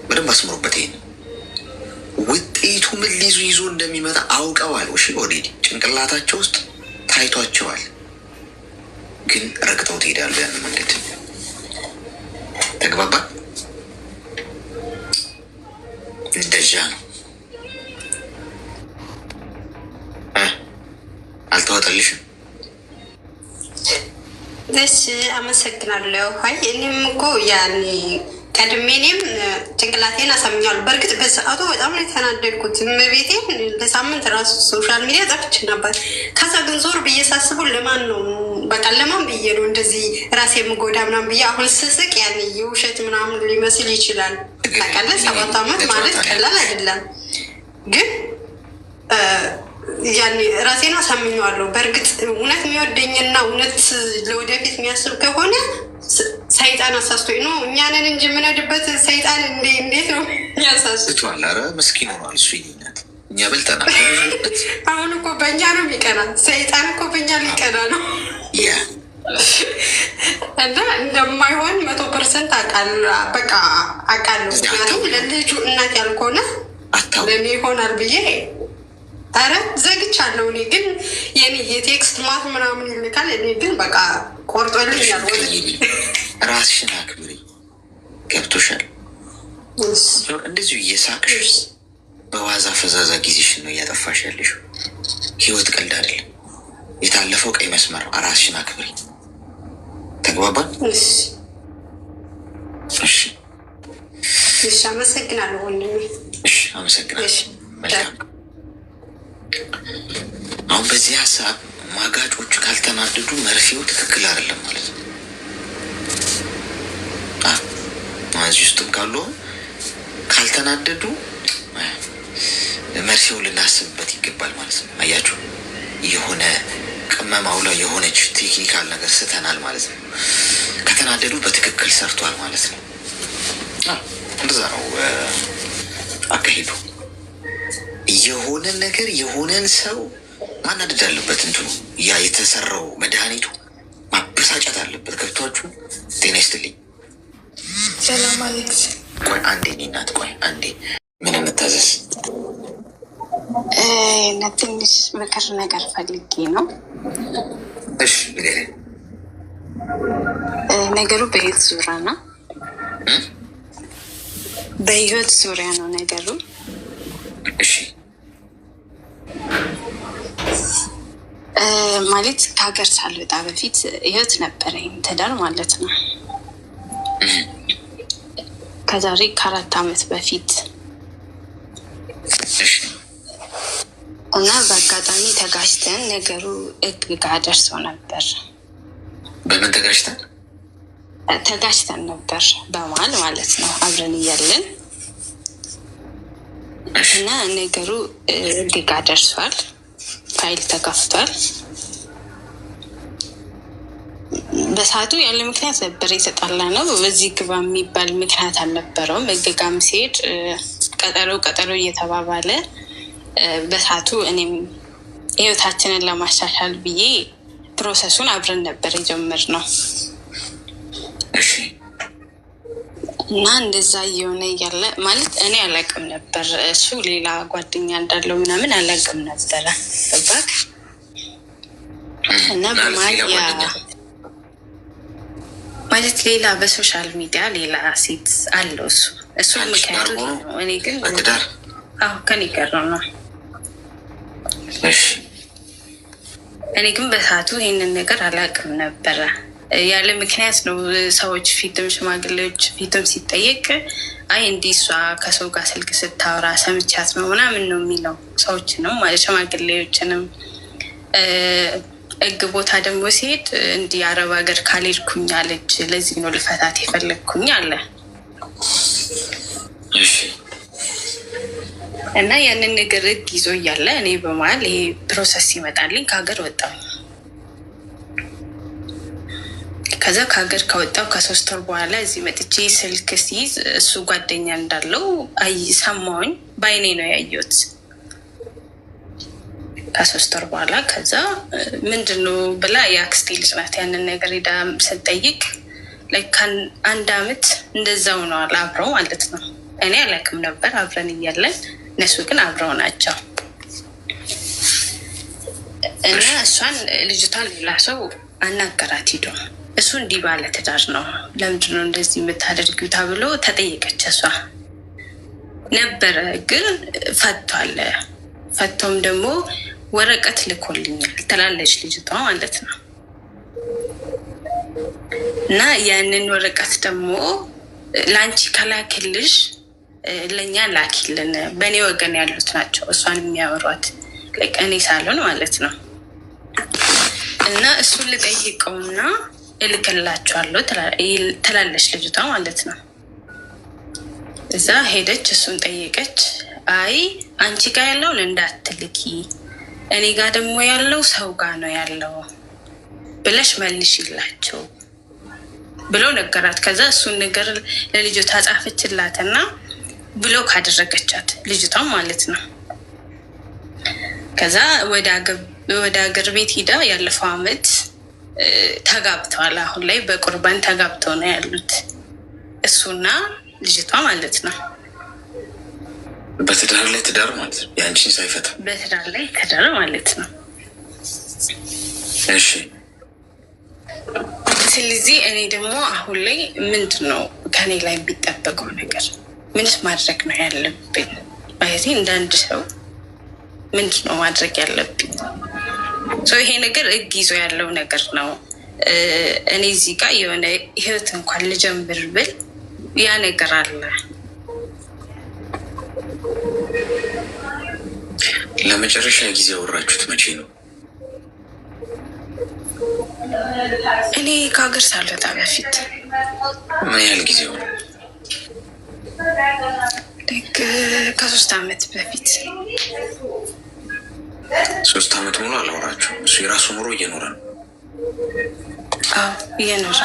በደንብ አስምሩበት። ይሄን ውጤቱ ምን ሊይዙ ይዞ እንደሚመጣ አውቀዋል። እሺ ኦልሬዲ ጭንቅላታቸው ውስጥ ታይቷቸዋል። ግን ረግጠው ትሄዳሉ። ያን መንገድ ተግባባ። እንደዛ ነው። አልተዋጠልሽም? እሺ አመሰግናለሁ። አይ እኔም እኮ ያኔ ቀድሜ እኔም ጭንቅላቴን አሳምኛለሁ። በእርግጥ በሰዓቱ በጣም ነው የተናደድኩት። እመቤቴን ለሳምንት ራሱ ሶሻል ሚዲያ ጠፍቼ ነበር። ከዛ ግን ዞር ብዬ ሳስበው ለማን ነው በቃ ለማን ብዬ ነው እንደዚህ ራሴ የምጎዳ ምናምን ብዬ አሁን ስስቅ ያኔ የውሸት ምናምን ሊመስል ይችላል። ታውቃለህ 7 ዓመት ማለት ቀላል አይደለም። ግን ያኔ ራሴን አሳምኘዋለሁ። በእርግጥ እውነት የሚወደኝና እውነት ለወደፊት የሚያስብ ከሆነ ሰይጣን አሳስቶኝ ነው። እኛንን እንጂ የምንሄድበት ሰይጣን እንዴት ነው ያሳስቷል? ኧረ ምስኪን ሆኗል እሱ። ይናት እኛ በልጠናል። አሁን እኮ በእኛ ነው የሚቀና። ሰይጣን እኮ በእኛ ሊቀና ነው። እና እንደማይሆን 100% አውቃለሁ። በቃ አውቃለሁ። ምክንያቱም ለልጁ እናት ያልሆነ ለእኔ ይሆናል ብዬ ኧረ ዘግቻለሁ። እኔ ግን የኔ የቴክስት ማት ምናምን ይልካል። እኔ ግን በቃ ቆርጦልኛል። ራስሽን አክብሪ። ገብቶሻል? እንደዚሁ እየሳቅሽ በዋዛ ፈዛዛ ጊዜሽን ነው እያጠፋሽ ያለሽው። ህይወት ቀልድ አይደለም። የታለፈው ቀይ መስመር ነው። ራስሽን አክብሪ። ተግባባን? እሺ አመሰግናለሁ ወንድሜ። እሺ አመሰግናለሁ። መልካም። አሁን በዚህ ሀሳብ ማጋጮቹ ካልተናደዱ መርፌው ትክክል አይደለም ማለት ነው። እዚህ ውስጥም ካሉ ካልተናደዱ መርፌው ልናስብበት ይገባል ማለት ነው። አያችሁ፣ የሆነ ቅመማው ላይ የሆነች ቴክኒካል ነገር ስተናል ማለት ነው። ከተናደዱ በትክክል ሰርቷል ማለት ነው። እንደዛ ነው አካሄዱ። የሆነን ነገር የሆነን ሰው ማናደድ አለበት። እንትኑ ያ የተሰራው መድኃኒቱ ማበሳጨት አለበት። ገብቷችሁ? ጤና ይስጥልኝ። ሰላም አሌክስ። ቆይ አንዴ እኔ እናት፣ ቆይ አንዴ። ምን እንታዘዝ? ትንሽ ምክር ነገር ፈልጌ ነው። እሺ ንገረኝ። ነገሩ በህይወት ዙሪያ ነው። በህይወት ዙሪያ ነው ነገሩ። እሺ ማለት ከሀገር ሳልወጣ በፊት ህይወት ነበረኝ፣ ትዳር ማለት ነው። ከዛሬ 4 ዓመት በፊት እና በአጋጣሚ ተጋጭተን ነገሩ ህግ ጋር ደርሶ ነበር። በምን ተጋጭተን? ተጋጭተን ነበር በመሀል ማለት ነው፣ አብረን እያለን እና ነገሩ ህግ ጋር ደርሷል። ፋይል ተከፍቷል። በሰዓቱ ያለ ምክንያት ነበር የተጣላ ነው። በዚህ ግባ የሚባል ምክንያት አልነበረውም። ህግ ጋርም ሲሄድ ቀጠሮ እየተባባለ በሰዓቱ እኔም ህይወታችንን ለማሻሻል ብዬ ፕሮሰሱን አብረን ነበር የጀመርነው እና እንደዛ እየሆነ እያለ ማለት እኔ አላውቅም ነበር፣ እሱ ሌላ ጓደኛ እንዳለው ምናምን አላውቅም ነበረ። ገባክ? እና በመሀል ማለት ሌላ በሶሻል ሚዲያ ሌላ ሴት አለው እሱ ምክንያቱ ነው። እኔ ግን ከኔ ቀረው ነው። እኔ ግን በሰዓቱ ይህንን ነገር አላውቅም ነበረ። ያለ ምክንያት ነው ሰዎች ፊትም ሽማግሌዎች ፊትም ሲጠየቅ አይ እንዲህ እሷ ከሰው ጋር ስልክ ስታወራ ሰምቻት ነው ምናምን ነው የሚለው ሰዎችንም ማለት ሽማግሌዎችንም። ህግ ቦታ ደግሞ ሲሄድ እንዲህ አረብ ሀገር ካልሄድኩኝ አለች፣ ለዚህ ነው ልፈታት የፈለግኩኝ አለ እና ያንን ነገር ህግ ይዞ እያለ እኔ በመሀል ይሄ ፕሮሰስ ይመጣልኝ ከሀገር ወጣሁኝ። ከዛ ከሀገር ከወጣሁ ከ3 ወር በኋላ እዚህ መጥቼ ስልክ ሲይዝ እሱ ጓደኛ እንዳለው ሰማሁኝ። በአይኔ ነው ያየሁት ከ3 ወር በኋላ። ከዛ ምንድነው ብላ የአክስቴ ልጅ ናት ያንን ነገር ሄዳ ስጠይቅ አንድ አመት እንደዛው ነው አብረው ማለት ነው። እኔ አላውቅም ነበር አብረን እያለን፣ እነሱ ግን አብረው ናቸው። እና እሷን ልጅቷን ሌላ ሰው አናገራት ሂዶ እሱ እንዲህ ባለ ትዳር ነው ለምንድነው እንደዚህ የምታደርጊው ተብሎ ተጠየቀች። እሷ ነበረ ግን ፈቷል። ፈቶም ደግሞ ወረቀት ልኮልኛል ትላለች ልጅቷ ማለት ነው። እና ያንን ወረቀት ደግሞ ለአንቺ ከላክልሽ ለእኛ ላኪልን፣ በእኔ ወገን ያሉት ናቸው እሷን የሚያወሯት እኔ ሳልሆን ማለት ነው። እና እሱን ልጠይቀውና እልክላቸዋለሁ ትላለች ልጅቷ ማለት ነው። እዛ ሄደች፣ እሱን ጠየቀች። አይ አንቺ ጋር ያለውን እንዳትልኪ፣ እኔ ጋር ደግሞ ያለው ሰው ጋር ነው ያለው ብለሽ መልሽላቸው ብሎ ነገራት። ከዛ እሱን ነገር ለልጅቷ ጻፈችላትና ብሎ ካደረገቻት ልጅቷ ማለት ነው። ከዛ ወደ ሀገር ቤት ሂዳ ያለፈው አመት ተጋብተዋል። አሁን ላይ በቁርባን ተጋብተው ነው ያሉት እሱና ልጅቷ ማለት ነው። በትዳር ላይ ትዳር ማለት ነው፣ የአንቺን ሳይፈታ በትዳር ላይ ትዳር ማለት ነው። እሺ። ስለዚህ እኔ ደግሞ አሁን ላይ ምንድን ነው ከኔ ላይ የሚጠበቀው ነገር? ምንስ ማድረግ ነው ያለብን? ማለት እንዳንድ ሰው ምንድን ነው ማድረግ ያለብኝ? ይሄ ነገር ህግ ይዞ ያለው ነገር ነው። እኔ እዚህ ጋር የሆነ ህይወት እንኳን ልጀምር ብል ያ ነገር አለ። ለመጨረሻ ጊዜ ያወራችሁት መቼ ነው? እኔ ከሀገር ሳልወጣ በፊት። ምን ያህል ጊዜ ሆነ? ከ3 አመት በፊት። 3 አመት ሙሉ አላወራችሁ? እሱ የራሱ ኑሮ እየኖረ ነው? አዎ እየኖረ።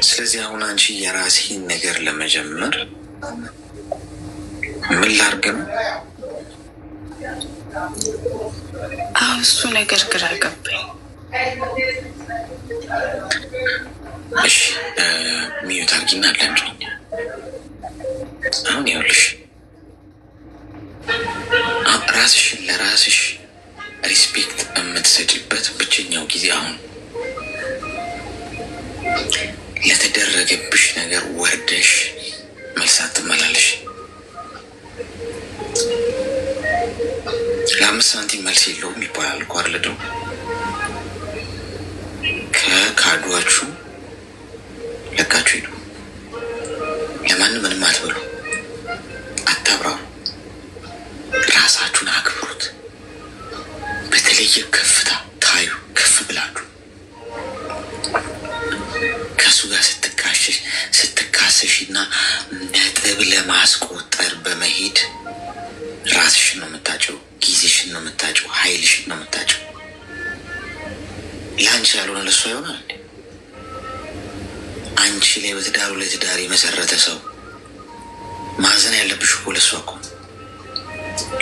ስለዚህ አሁን አንቺ የራሴን ነገር ለመጀመር ምን ላድርግ ነው? አዎ እሱ ነገር ግራ ገባኝ። እሺ ሚዩት አድርጊና አለምኝ። አሁን ይኸውልሽ ራስሽን ለራስሽ ሪስፔክት የምትሰጪበት ብቸኛው ጊዜ አሁን። ለተደረገብሽ ነገር ወርደሽ መልስ አትመላለሽ። ለ5 ሳንቲም መልስ የለውም ይባላል እኮ አይደል? ደግሞ ከካዷችሁ ለካችሁ ሄዱ። ለማንም ምንም አትበሉ፣ አታብራሩ። ራሳችሁን አክብሩት። በተለየ ከፍታ ታዩ። ከፍ ብላችሁ ከእሱ ጋር ስትካሰሽ እና ነጥብ ለማስቆጠር በመሄድ ራስሽን ነው የምታጨው፣ ጊዜሽን ነው የምታጨው፣ ኃይልሽን ነው የምታጨው። ለአንቺ ያልሆነ ለእሷ ይሆናል። አንቺ ላይ በትዳሩ ላይ ትዳር የመሰረተ ሰው ማዘን ያለብሽ እኮ ለእሷ እኮ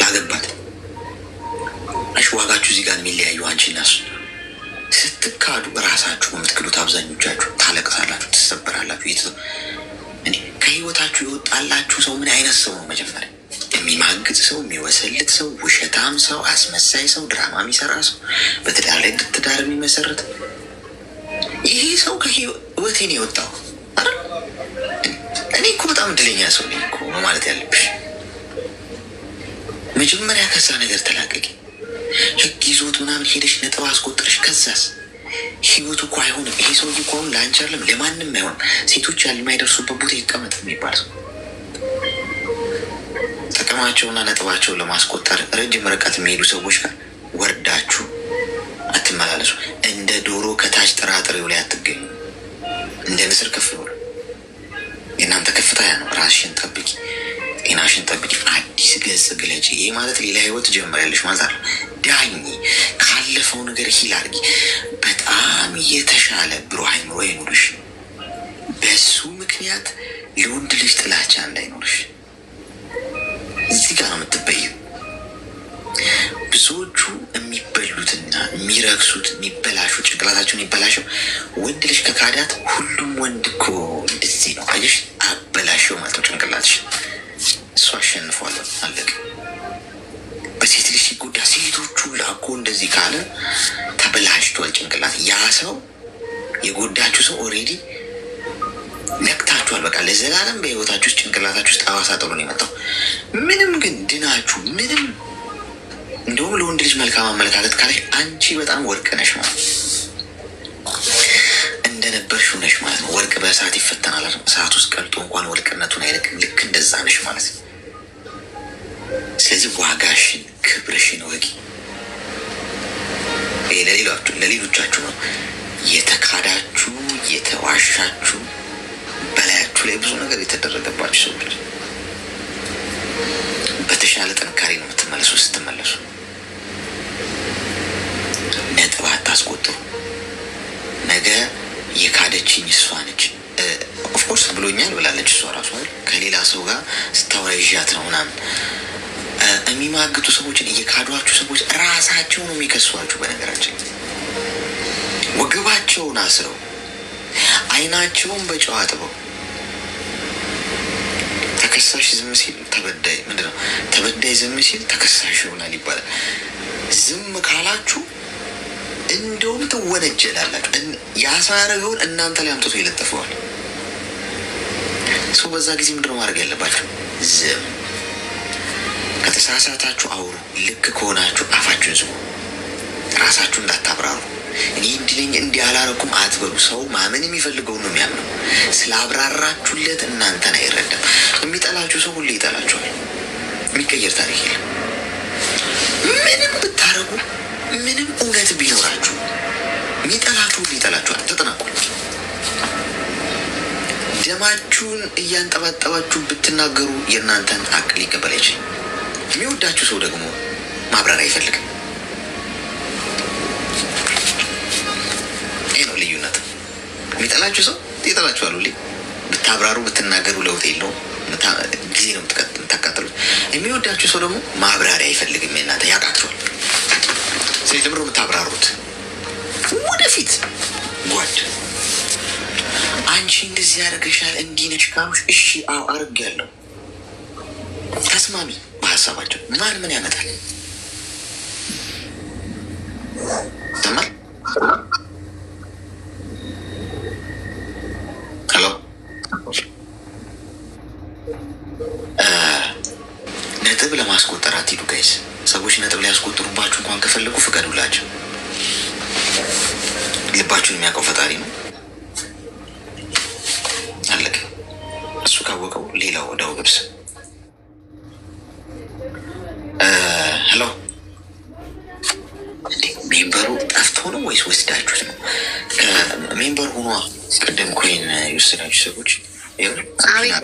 ላገባት። እሺ ዋጋችሁ እዚህ ጋር የሚለያዩ አንቺ እና እሱ። ስትካዱ እራሳችሁ ነው የምትክሉት። አብዛኞቻችሁ ታለቅሳላችሁ፣ ትሰበራላችሁ። ከህይወታችሁ የወጣላችሁ ሰው ምን አይነት ሰው ነው? መጀመሪያ የሚማግጥ ሰው፣ የሚወሰልት ሰው፣ ውሸታም ሰው፣ አስመሳይ ሰው፣ ድራማ የሚሰራ ሰው፣ በትዳር ላይ ትዳር የሚመሰረት ይሄ ሰው ከህይወቴ ነው የወጣው። እኔ እኮ በጣም እድለኛ ሰው ነኝ እኮ ማለት ያለብሽ። መጀመሪያ ከዛ ነገር ተላቀቂ። ህግ ይዞት ምናምን ሄደሽ ነጥብ አስቆጥረሽ ከዛስ ህይወቱ እኮ አይሆንም። ይሄ ሰውዬ እኮ አሁን ለአንቺ አይደለም ለማንም አይሆን። ሴቶች ያልማይደርሱበት ቦታ ይቀመጥ የሚባል ሰው ጥቅማቸውና ነጥባቸውን ለማስቆጠር ረጅም ርቀት የሚሄዱ ሰዎች ጋር ወርዳችሁ አትመላለሱ። እንደ ዶሮ ከታች ጥራጥሬው ላይ አትገኙ። እንደ ንስር ከፍ ብሎ የእናንተ ከፍታ ያ ነው። ራስሽን ጠብቂ፣ ጤናሽን ጠብቂ፣ አዲስ ገጽ ግለጪ። ይህ ማለት ሌላ ህይወት ጀምሪያለሽ ማለት አለ። ዳኝ፣ ካለፈው ነገር ሂል አድርጊ። በጣም የተሻለ ብሩህ አይምሮ ይኑርሽ። በሱ ምክንያት ለወንድ ልጅ ጥላቻ እንዳይኖርሽ። እዚህ ጋር ነው የምትበይው። ብዙዎቹ የሚበሉትና የሚረክሱት የሚበላሹ ጭንቅላታቸውን የሚበላሸው ወንድ ልጅ ከካዳት ሁሉም ወንድ እኮ እንደዚህ ነው አየሽ፣ አበላሸው ማለት ነው ጭንቅላትሽ። እሱ አሸንፏል፣ አለቅ። በሴት ልጅ ሲጎዳ ሴቶቹ ላኮ እንደዚህ ካለ ተበላሽቷል ጭንቅላት። ያ ሰው የጎዳችሁ ሰው ኦልሬዲ ነቅታችኋል። በቃ ለዘላለም በህይወታችሁ ውስጥ ጭንቅላታችሁ ውስጥ ጠባሳ ጥሎ ነው የመጣው። ምንም ግን ድናችሁ ምንም እንደውም ለወንድ ልጅ መልካም አመለካከት ካለሽ አንቺ በጣም ወርቅ ነሽ ማለት እንደነበርሽ ነሽ ማለት ነው። ወርቅ በእሳት ይፈተናል። እሳት ውስጥ ቀልጦ እንኳን ወርቅነቱን አይለቅም። ልክ እንደዛ ነሽ ማለት ነው። ስለዚህ ዋጋሽን፣ ክብርሽን ወቂ። ለሌሎቻችሁ ነው የተካዳችሁ የተዋሻችሁ በላያችሁ ላይ ብዙ ነገር የተደረገባችሁ ሰዎች በተሻለ ጥንካሬ ነው የምትመለሱ። ስትመለሱ ነጥብ አታስቆጥሩ። ነገ የካደችኝ እሷ ነች ኦፍኮርስ ብሎኛል ብላለች እሷ ራሷ ከሌላ ሰው ጋር ስታወያዣት ነው ምናምን። የሚማግጡ ሰዎችን እየካዷችሁ ሰዎች ራሳቸው ነው የሚከሷችሁ። በነገራችን ወገባቸውን አስረው አይናቸውን በጨው አጥበው ተከሳሽ ዝም ሲል ተበዳይ ምንድን ነው? ተበዳይ ዝም ሲል ተከሳሽ ይሆናል ይባላል። ዝም ካላችሁ እንደውም ትወነጀላላችሁ። ያሳረገውን እናንተ ላይ አምጥቶ ይለጥፈዋል። ሰው በዛ ጊዜ ምንድነው ማድረግ ያለባችሁ? ዝም። ከተሳሳታችሁ አውሩ። ልክ ከሆናችሁ አፋችሁን ዝጉ። ራሳችሁ እንዳታብራሩ። እኔ እንዲለኝ እንዲህ አላረኩም አትበሉ። ሰው ማመን የሚፈልገው ነው የሚያምነው። ስላብራራችሁለት እናንተን አይረዳም። የሚጠላችሁ ሰው ሁሌ ይጠላችኋል። የሚቀየር ታሪክ የለም። ምንም ብታረጉ፣ ምንም እውነት ቢኖራችሁ የሚጠላችሁ ሁሌ ይጠላችኋል። ተጠናቁ። ደማችሁን እያንጠባጠባችሁ ብትናገሩ የእናንተን ሀቅ ሊቀበል አይችልም። የሚወዳችሁ ሰው ደግሞ ማብራሪያ አይፈልግም። ይህ ነው ልዩነት። የሚጠላችሁ ሰው ይጠላችኋል። ሁሌ ብታብራሩ ብትናገሩ ለውጥ የለውም። ጊዜ ነው የምታቃጥሉት። የሚወዳችሁ ሰው ደግሞ ማብራሪያ አይፈልግም። እናንተ ያውቃችኋል። ስለዚህ ለምንድን ነው የምታብራሩት? ወደፊት ጓድ አንቺ እንደዚህ ያደርገሻል እንዲህ ነሽ ካሉሽ እሺ አዎ አድርጌያለሁ። ተስማሚ በሀሳባቸው። ማን ምን ያመጣል? ተማር ሄሎ ነጥብ ለማስቆጠር አትሂዱ ጋይስ። ሰዎች ነጥብ ሊያስቆጥሩባችሁ እንኳን ከፈለጉ ፍቀዱላቸው። ልባችሁን የሚያውቀው ፈጣሪ ነው። አለቀ። እሱ ካወቀው ሌላው ወዳው ገብስ። ሄሎ ሜምበሩ ጠፍቶ ነው ወይስ ወስዳችሁት ነው? ከሜምበር ሆኗ ቅድም ኮይን የወሰዳችሁ ሰዎች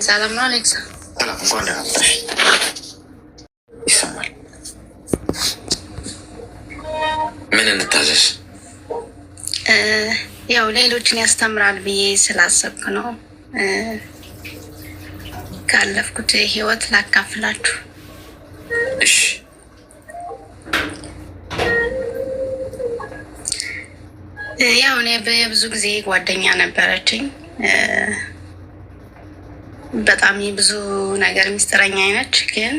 ሰላም ነው አሌክሳ። ሰላም፣ እንኳን ደህና መጣሽ። ይሰማል? ምን እንታዘዝ? ያው ሌሎችን ያስተምራል ብዬ ስላሰብኩ ነው ካለፍኩት ህይወት ላካፍላችሁ። እሺ። ያው እኔ ብዙ ጊዜ ጓደኛ ነበረችኝ። በጣም ብዙ ነገር ሚስጥረኛ አይነች። ግን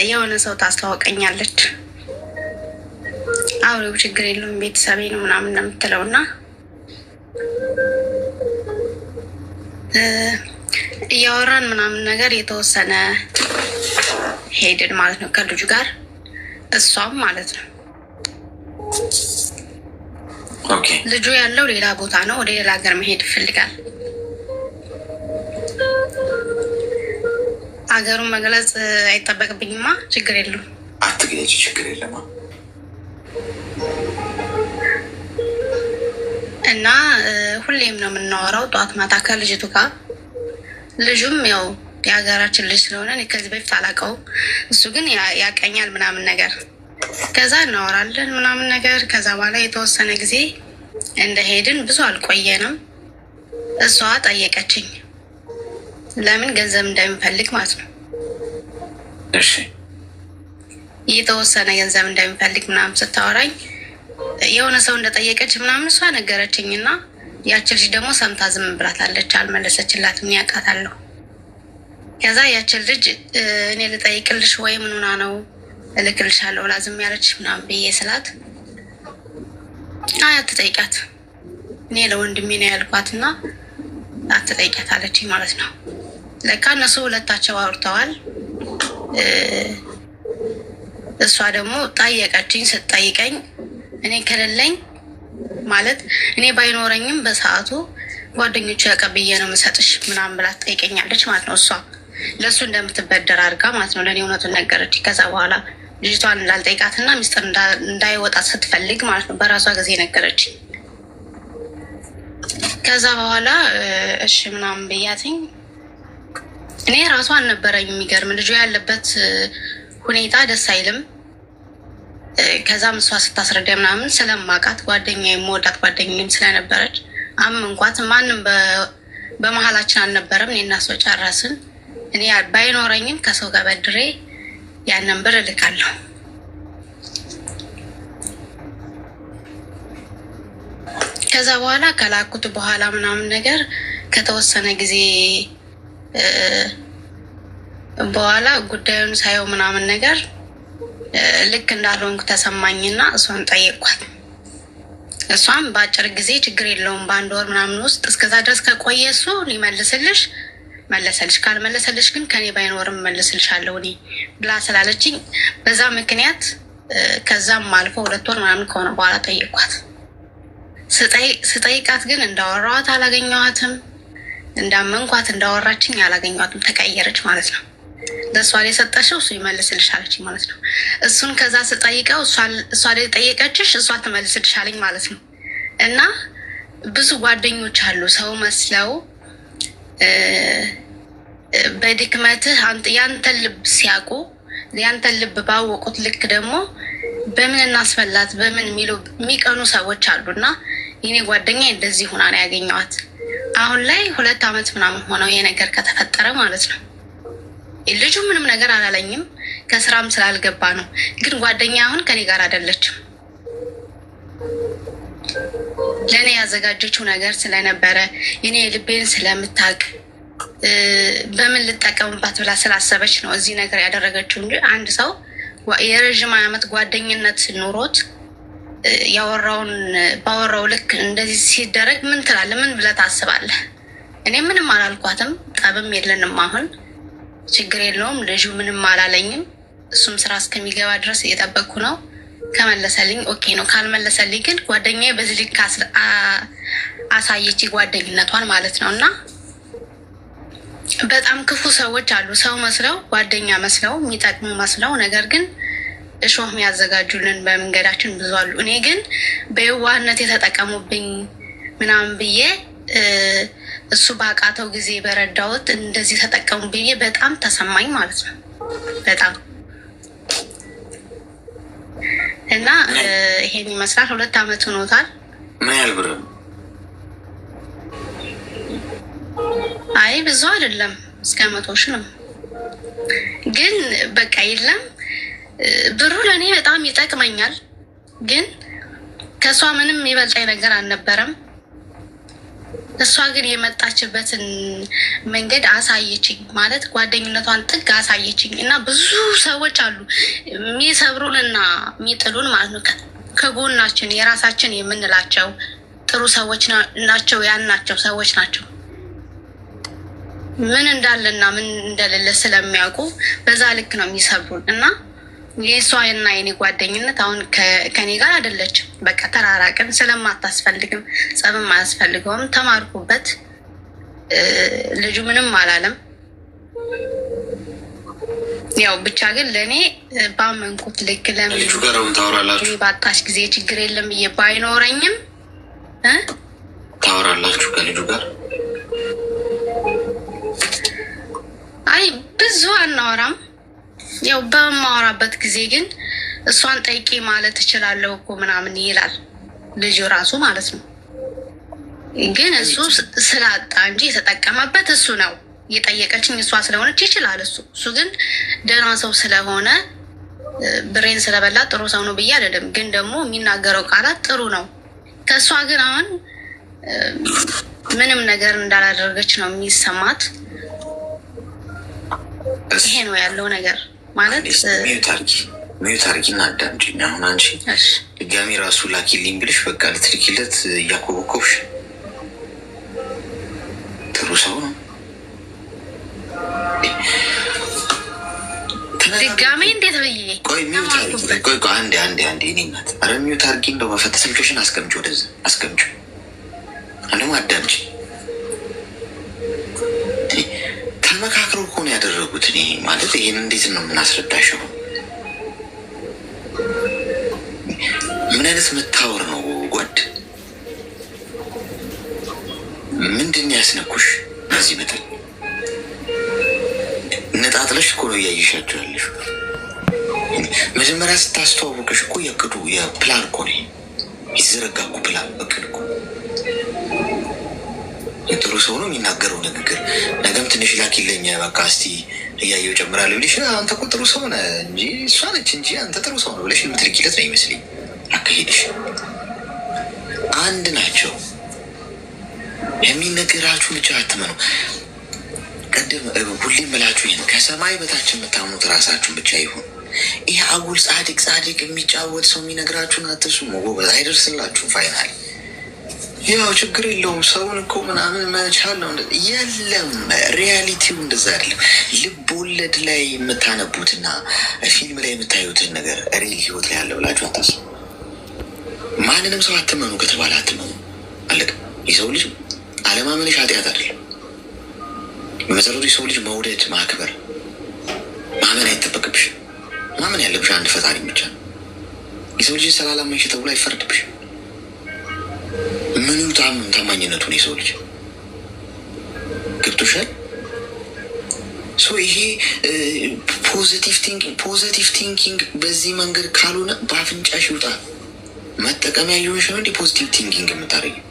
የሆነ ሰው ታስተዋወቀኛለች። አውሬው ችግር የለውም ቤተሰቤ ነው ምናምን ነው የምትለው እና እያወራን ምናምን ነገር የተወሰነ ሄድን ማለት ነው ከልጁ ጋር እሷም ማለት ነው። ልጁ ያለው ሌላ ቦታ ነው። ወደ ሌላ ሀገር መሄድ ይፈልጋል። ሀገሩን መግለጽ አይጠበቅብኝማ። ችግር የለውም። አትግለጭ፣ ችግር የለማ። እና ሁሌም ነው የምናወራው ጠዋት ማታ ከልጅቱ ጋር። ልጁም ያው የሀገራችን ልጅ ስለሆነ ከዚህ በፊት አላውቀውም። እሱ ግን ያቀኛል ምናምን ነገር። ከዛ እናወራለን ምናምን ነገር። ከዛ በኋላ የተወሰነ ጊዜ እንደሄድን ብዙ አልቆየንም። እሷ ጠየቀችኝ ለምን ገንዘብ እንደሚፈልግ ማለት ነው። እሺ የተወሰነ ገንዘብ እንደሚፈልግ ምናምን ስታወራኝ የሆነ ሰው እንደጠየቀች ምናምን እሷ ነገረችኝ። እና ያች ልጅ ደግሞ ሰምታ ዝም ብላታለች፣ አልመለሰችላትም። ያውቃታለሁ። ከዛ ያችን ልጅ እኔ ልጠይቅልሽ ወይ ምን ሆና ነው እልክልሻለሁ ብላ ዝም ያለች ምናምን ብዬ ስላት አይ አትጠይቂያት፣ እኔ ለወንድሜ ነው ያልኳት እና አትጠይቂያት አለችኝ ማለት ነው። ለካ እነሱ ሁለታቸው አውርተዋል። እሷ ደግሞ ጠየቀችኝ። ስትጠይቀኝ እኔ ከሌለኝ ማለት እኔ ባይኖረኝም በሰዓቱ ጓደኞቹ ያቀብዬ ነው የምሰጥሽ ምናምን ብላ ትጠይቀኛለች ማለት ነው። እሷ ለእሱ እንደምትበደር አድርጋ ማለት ነው ለእኔ እውነቱን ነገረች። ከዛ በኋላ ልጅቷን እንዳልጠይቃትና ሚስጥር እንዳይወጣ ስትፈልግ ማለት ነው በራሷ ጊዜ ነገረች። ከዛ በኋላ እሺ ምናምን ብያትኝ እኔ ራሷ አልነበረኝ። የሚገርም ልጁ ያለበት ሁኔታ ደስ አይልም። ከዛም እሷ ስታስረዳ ምናምን ስለማውቃት ጓደኛ የምወዳት ጓደኛም ስለነበረች አመንኳት። ማንም በመሀላችን አልነበረም። እኔ እና እሷ ጨረስን። እኔ ባይኖረኝም ከሰው ጋር በድሬ ያንን ብር እልካለሁ። ከዛ በኋላ ከላኩት በኋላ ምናምን ነገር ከተወሰነ ጊዜ በኋላ ጉዳዩን ሳየው ምናምን ነገር ልክ እንዳልሆንኩ ተሰማኝና እሷን ጠየቅኳት። እሷም በአጭር ጊዜ ችግር የለውም በአንድ ወር ምናምን ውስጥ እስከዛ ድረስ ከቆየ እሱ ሊመልስልሽ መለሰልሽ፣ ካልመለሰልሽ ግን ከኔ ባይኖርም መልስልሻለሁ እኔ ብላ ስላለችኝ በዛ ምክንያት ከዛም አልፎ 2 ወር ምናምን ከሆነ በኋላ ጠየቅኳት። ስጠይቃት ግን እንዳወራኋት አላገኘኋትም፣ እንዳመንኳት እንዳወራችኝ አላገኘኋትም። ተቀየረች ማለት ነው። ለእሷ ላይ የሰጠሽው እሱ ይመልስልሽ አለችኝ ማለት ነው። እሱን ከዛ ስጠይቀው እሷ ላይ ጠየቀችሽ እሷ ትመልስልሻለኝ ማለት ነው። እና ብዙ ጓደኞች አሉ ሰው መስለው በድክመትህ ያንተን ልብ ሲያውቁ ያንተን ልብ ባወቁት ልክ ደግሞ በምን እናስፈላት በምን የሚቀኑ ሰዎች አሉና የኔ ጓደኛ እንደዚህ ሆና ነው ያገኘዋት። አሁን ላይ 2 ዓመት ምናምን ሆነው ይሄ ነገር ከተፈጠረ ማለት ነው። ልጁ ምንም ነገር አላለኝም፣ ከስራም ስላልገባ ነው። ግን ጓደኛ አሁን ከኔ ጋር አይደለችም። ለእኔ ያዘጋጀችው ነገር ስለነበረ የኔ ልቤን ስለምታውቅ በምን ልጠቀምባት ብላ ስላሰበች ነው እዚህ ነገር ያደረገችው እንጂ አንድ ሰው የረዥም ዓመት ጓደኝነት ኑሮት ባወራው ልክ እንደዚህ ሲደረግ ምን ትላለህ? ምን ብለህ ታስባለህ? እኔ ምንም አላልኳትም፣ ጠብም የለንም። አሁን ችግር የለውም። ልጁ ምንም አላለኝም። እሱም ስራ እስከሚገባ ድረስ እየጠበቅኩ ነው። ከመለሰልኝ ኦኬ ነው፣ ካልመለሰልኝ ግን ጓደኛዬ በዚህ ልክ አሳየች ጓደኝነቷን ማለት ነው። እና በጣም ክፉ ሰዎች አሉ፣ ሰው መስለው ጓደኛ መስለው የሚጠቅሙ መስለው፣ ነገር ግን እሾህ የሚያዘጋጁልን በመንገዳችን ብዙ አሉ። እኔ ግን በየዋህነት የተጠቀሙብኝ ምናምን ብዬ እሱ ባቃተው ጊዜ በረዳሁት እንደዚህ ተጠቀሙ ብዬ በጣም ተሰማኝ ማለት ነው። በጣም እና ይሄን ይመስላል። 2 ዓመት ሆኖታል። ምን ያህል ብር? አይ ብዙ አይደለም፣ እስከ 100 ሺህ ነው። ግን በቃ የለም ብሩ ለእኔ በጣም ይጠቅመኛል። ግን ከእሷ ምንም የሚበልጣኝ ነገር አልነበረም። እሷ ግን የመጣችበትን መንገድ አሳየችኝ ማለት ጓደኝነቷን ጥግ አሳየችኝ። እና ብዙ ሰዎች አሉ የሚሰብሩንና የሚጥሉን ማለት ነው። ከጎናችን የራሳችን የምንላቸው ጥሩ ሰዎች ናቸው፣ ያልናቸው ሰዎች ናቸው። ምን እንዳለና ምን እንደሌለ ስለሚያውቁ በዛ ልክ ነው የሚሰሩን። እና የእሷ እና የኔ ጓደኝነት አሁን ከኔ ጋር አይደለችም። በቃ ተራራቅን። ስለማታስፈልግም ጸብም አያስፈልገውም። ተማርኩበት። ልጁ ምንም አላለም። ያው ብቻ ግን ለእኔ ባመንኩት ልክ ለምን ልጁ ጋር ታወራላችሁ? ባጣሽ ጊዜ ችግር የለም ብዬ ባይኖረኝም ታወራላችሁ ከልጁ ጋር? አይ ብዙ አናወራም። ያው በማወራበት ጊዜ ግን እሷን ጠይቄ ማለት እችላለሁ እኮ ምናምን ይላል ልጁ ራሱ ማለት ነው። ግን እሱ ስላጣ እንጂ የተጠቀመበት እሱ ነው። እየጠየቀችኝ እሷ ስለሆነች ይችላል እሱ ግን ደህና ሰው ስለሆነ ብሬን ስለበላ ጥሩ ሰው ነው ብዬ አይደለም። ግን ደግሞ የሚናገረው ቃላት ጥሩ ነው። ከእሷ ግን አሁን ምንም ነገር እንዳላደረገች ነው የሚሰማት። ይሄ ነው ያለው ነገር ማለት። ሚዩት አርጊና አዳምጪኝ። አሁን አንቺ ድጋሚ ራሱ ላኪልኝ ብልሽ በቃ ልትልኪለት እያኮበኮብሽ ጥሩ ሰው ነው። ድጋሜ እንዴት ብዬ ቆይ ሚዩት አርጊ። ቆይ አንዴ እኔ ናት። አረ ሚዩት አርጊ። እንደው በፈተ ስልክሽን አስቀምጪ፣ ወደዛ አስቀምጪ። አንደሞ አዳምጪ። ተመካክረው እኮ ነው ያደረጉት። እኔ ማለት ይሄን እንዴት ነው የምናስረዳሽው? ምን አይነት መታወር ነው ጓድ? ምንድን ያስነኩሽ? በዚህ መጠን ነጣጥለሽ እኮ ነው እያየሻቸው ያለሽ። መጀመሪያ ስታስተዋውቅሽ እኮ የቅዱ የፕላን እኮ ነው የተዘረጋ እኮ ፕላን እቅድ እኮ። የጥሩ ሰው ነው የሚናገረው ንግግር። ነገም ትንሽ ላኪልኝ በቃ እስቲ እያየው ጨምራለሁ ብለሽ አንተ እኮ ጥሩ ሰው ነህ እንጂ እሷ ነች እንጂ አንተ ጥሩ ሰው ነው ብለሽ የምትልኪለት ነው ይመስለኝ። አካሄድሽ አንድ ናቸው። የሚነገራችሁ ብቻ አትመኑ። ቅድም ሁሌም እላችሁ ይህን ከሰማይ በታች የምታምኑት ራሳችሁን ብቻ ይሁን። ይህ አጉል ጻድቅ የሚጫወት ሰው የሚነግራችሁን አትስሙ። ጎበዝ አይደርስላችሁም። ፋይናል ያው ችግር የለውም ሰውን እኮ ምናምን መቻል ነው። የለም ሪያሊቲው እንደዛ አይደለም። ልብ ወለድ ላይ የምታነቡትና ፊልም ላይ የምታዩትን ነገር ሪል ህይወት ላይ ያለ ብላችሁ አታስቡ። ማንንም ሰው አትመኑ ከተባለ አትመኑ። አለቀ። የሰው ልጅ አለማመንሽ ኃጢአት አይደለም። በመሰረቱ የሰው ልጅ መውደድ ማክበር ማመን አይጠበቅብሽ። ማመን ያለብሽ አንድ ፈጣሪ ብቻ ነው። የሰው ልጅ ስላላመንሽ ተብሎ አይፈረድብሽ። ምን ይውጣም ታማኝነቱን የሰው ልጅ ገብቶሻል። ይሄ ፖዚቲቭ ቲንኪንግ በዚህ መንገድ ካልሆነ በአፍንጫሽ ይውጣ። መጠቀሚያ ሊሆንሽ ነው እንዲ ፖዚቲቭ ቲንኪንግ የምታደርጊው።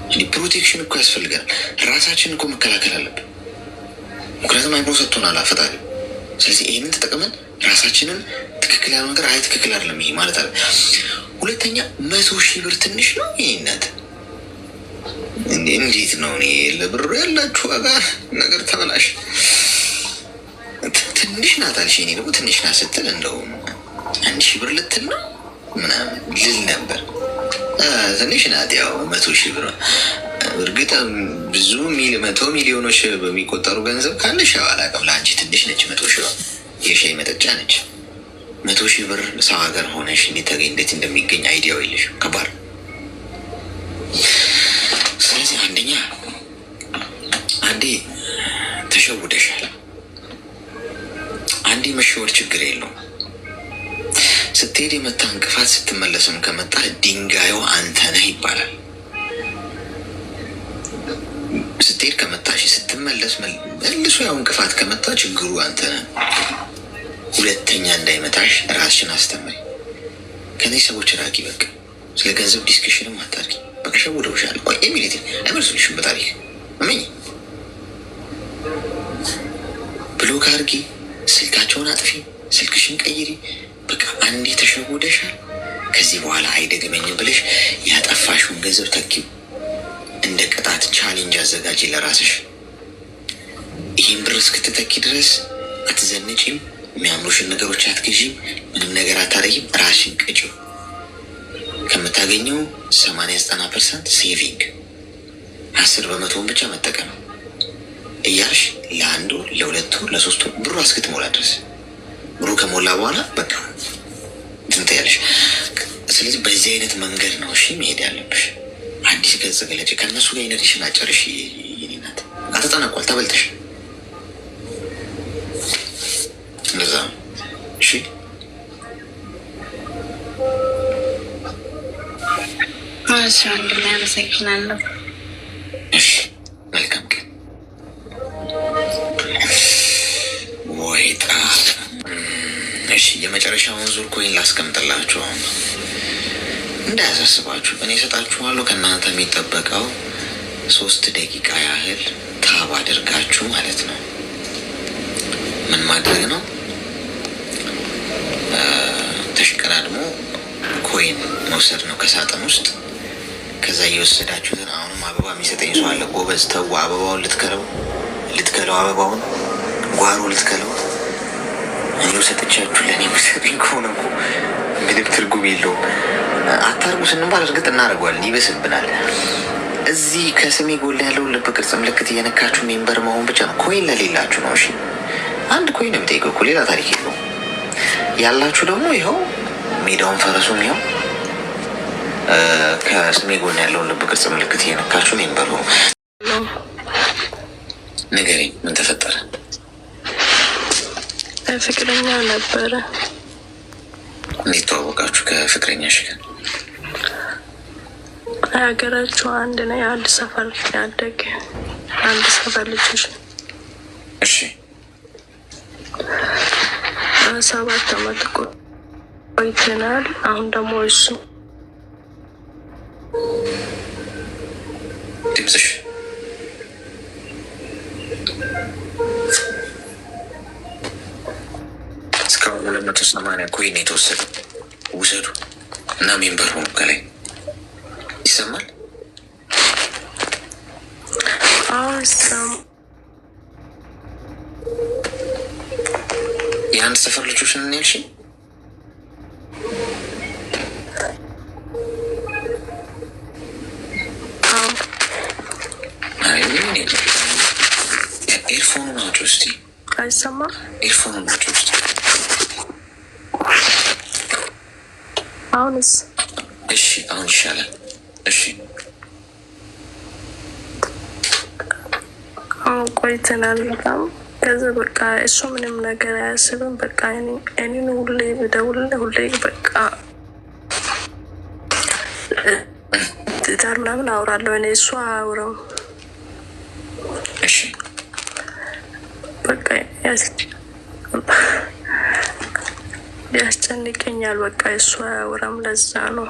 እንዲህ ፕሮቴክሽን እኮ ያስፈልገናል። ራሳችን እኮ መከላከል አለብን። ምክንያቱም አይምሮ ሰጥቶናል ፈጣሪ። ስለዚህ ይህንን ተጠቅመን ራሳችንን ትክክል ያለው ነገር አይ ትክክል አይደለም ይሄ ማለት አለ። ሁለተኛ 100,000 ብር ትንሽ ነው። ይህነት እንዴት ነው? እኔ ለብሩ ያላችሁ ዋጋ ነገር ተበላሽ። ትንሽ ናት አልሽ። እኔ ደግሞ ትንሽ ናት ስትል እንደው 1,000 ብር ልትል ነው ምናምን ልል ነበር። ትንሽ ናት ያው 100,000 ብር። እርግጥ ብዙ 100 ሚሊዮኖች በሚቆጠሩ ገንዘብ ካለሽ ያው አላውቅም። ለአንቺ ትንሽ ነች 100,000 ብር። የሻይ መጠጫ ነች 100,000 ብር። ሰው ሀገር ሆነሽ እንዴት እንደሚገኝ አይዲያው የለሽም። ከባድ። ስለዚህ አንዴ ተሸውደሻል። አንዴ መሸወድ ችግር የለውም። ስትሄድ የመታ እንቅፋት ስትመለስም ከመጣ ድንጋዩ አንተ ነህ ይባላል። ስትሄድ ከመታሽ ስትመለስ መልሶ ያው እንቅፋት ከመታ ችግሩ አንተ ነህ። ሁለተኛ እንዳይመታሽ ራስሽን አስተምሪ። ከነዚህ ሰዎች ራቂ። በቃ ስለ ገንዘብ ዲስክሽንም አታርጊ። በቃ ሸውደውሻል። ቆይ ኢሚዲየት አይመልሱልሽም። በታሪክ እመኝ። ብሎክ አርጊ፣ ስልካቸውን አጥፊ፣ ስልክሽን ቀይሪ። በቃ አንዴ ተሸውደሻል። ከዚህ በኋላ አይደግመኝም ብለሽ ያጠፋሽውን ገንዘብ ተኪው። እንደ ቅጣት ቻሌንጅ አዘጋጂ ለራስሽ። ይህን ብር እስክትተኪ ድረስ አትዘንጪም። የሚያምሩሽን ነገሮች አትገዢም። ምንም ነገር አታረጊም። ራስሽን ቅጪው። ከምታገኘው 80-90% ሴቪንግ፣ 10% ብቻ መጠቀም። እያልሽ ለአንድ ወር ለሁለት ወር ለሶስት ወር ብሩ እስክትሞላ ድረስ ብሩ ከሞላ በኋላ በቃ ትምታያለሽ። ስለዚህ በዚህ አይነት መንገድ ነው እሺ መሄድ ያለብሽ። አዲስ ገጽ ገለጭ ከእነሱ ጋር ኢነርጂሽን አጨርሽ። ይኔናት አተጠናቋል ተበልተሽ እንደዛ እሺ። እሺ ወንድሜ አመሰግናለሁ። እሺ መልካም ቀን። ወይ ጣት። እሺ የመጨረሻውን ዙር ኮይን ላስቀምጥላችሁ። አሁን እንዳያሳስባችሁ እኔ እሰጣችኋለሁ። ከእናንተ የሚጠበቀው 3 ደቂቃ ያህል ታብ አድርጋችሁ ማለት ነው። ምን ማድረግ ነው? ተሽቀዳድሞ ኮይን መውሰድ ነው ከሳጥን ውስጥ። ከዛ እየወሰዳችሁትን አሁንም አበባ የሚሰጠኝ ሰው አለ። ጎበዝ ተው፣ አበባውን ልትከለው አበባውን ጓሮ ልትከለው። እኔ ሰጥቻችሁ ለእኔ መሰጠኝ ከሆነ እኮ ምንም ትርጉም የለውም። አታርጉ ስንባል እርግጥ እናደርገዋለን፣ ይበስብናል። እዚህ ከስሜ ጎል ያለውን ልብ ቅርጽ ምልክት እየነካችሁ ሜምበር መሆን ብቻ ነው። ኮይን ለሌላችሁ ነው። እሺ አንድ ኮይን ነው የምጠይቀው እኮ ሌላ ታሪክ የለውም። ያላችሁ ደግሞ ይኸው ሜዳውን ፈረሱም ይኸው ከስሜ ጎን ያለውን ልብ ቅርጽ ምልክት እየነካችሁ ሜምበር ነው። ንገሪኝ፣ ምን ተፈጠረ? ፍቅረኛ ነበረ። እንዴት ተዋወቃችሁ ከፍቅረኛሽ ጋር? ሀገራችሁ አንድ ነው። የአንድ ሰፈር ያደገ አንድ ሰፈር ልጆች። እሺ 7 አመት ቆይተናል። አሁን ደግሞ እሱ ድምፅሽ እስካሁን 280 ኮይን የተወሰደ ውሰዱ እና ሜምበር ሆኑ። ከላይ ይሰማል? የአንድ ሰፈር ልጆች ነን ያልሽኝ? ኤርፎኑ ናቸው። እስቲ አይሰማም? ኤርፎኑ ናቸው። እስቲ አሁንስ? እሺ አሁን ይሻላል። እሺ አሁን ቆይተናል በጣም። ከዛ በቃ እሱ ምንም ነገር አያስብም። በቃ እኔን ሁሌ ብደውል ሁሌ በቃ ትዳር ምናምን አውራለሁ እኔ፣ እሱ አያውራም። እሺ በቃ ያስጨንቀኛል። በቃ እሱ አያውራም። ለዛ ነው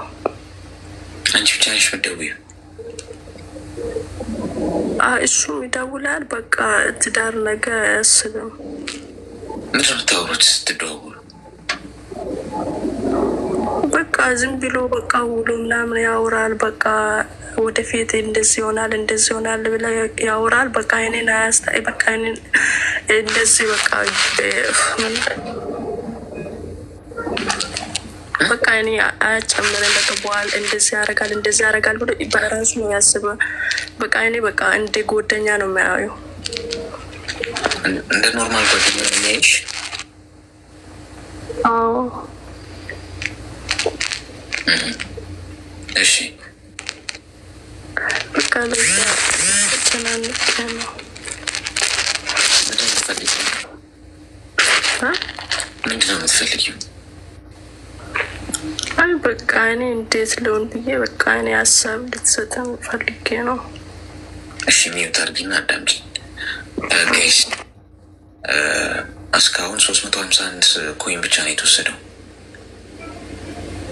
አንቺ ብቻ ነሽ የምትደውይው? እሱም ይደውላል። በቃ ትዳር ነገር አያስብም። ምንድን ነው የምታወሩት ስትደዋወሉ? በቃ ዝም ብሎ በቃ ውሎ ምናምን ያወራል። በቃ ወደፊት እንደዚህ ይሆናል እንደዚህ ይሆናል ብለ ያወራል። በቃ እኔን አያስታይ። በቃ እኔን እንደዚህ በቃ እኔ አያጨምርም። በቃ በኋላ እንደዚህ ያደርጋል ብሎ በራሱ ነው ያስበ። በቃ እኔ በቃ እንደ ጓደኛ ነው የሚያየው። እንደ ኖርማል ጓደኛ ነው የሚያይሽ? አዎ። እሺ በቃ ለዛ ተናንቀ ነው። ምንድን ነው የምትፈልጊው? አይ በቃ እኔ እንዴት ልሆን ብዬ በቃ እኔ ሀሳብ ልትሰጠን ፈልጌ ነው። እሺ ሚዩት አድርጊና አዳምጪ። ጋይስ እስካሁን 351 ኮይን ብቻ ነው የተወሰደው።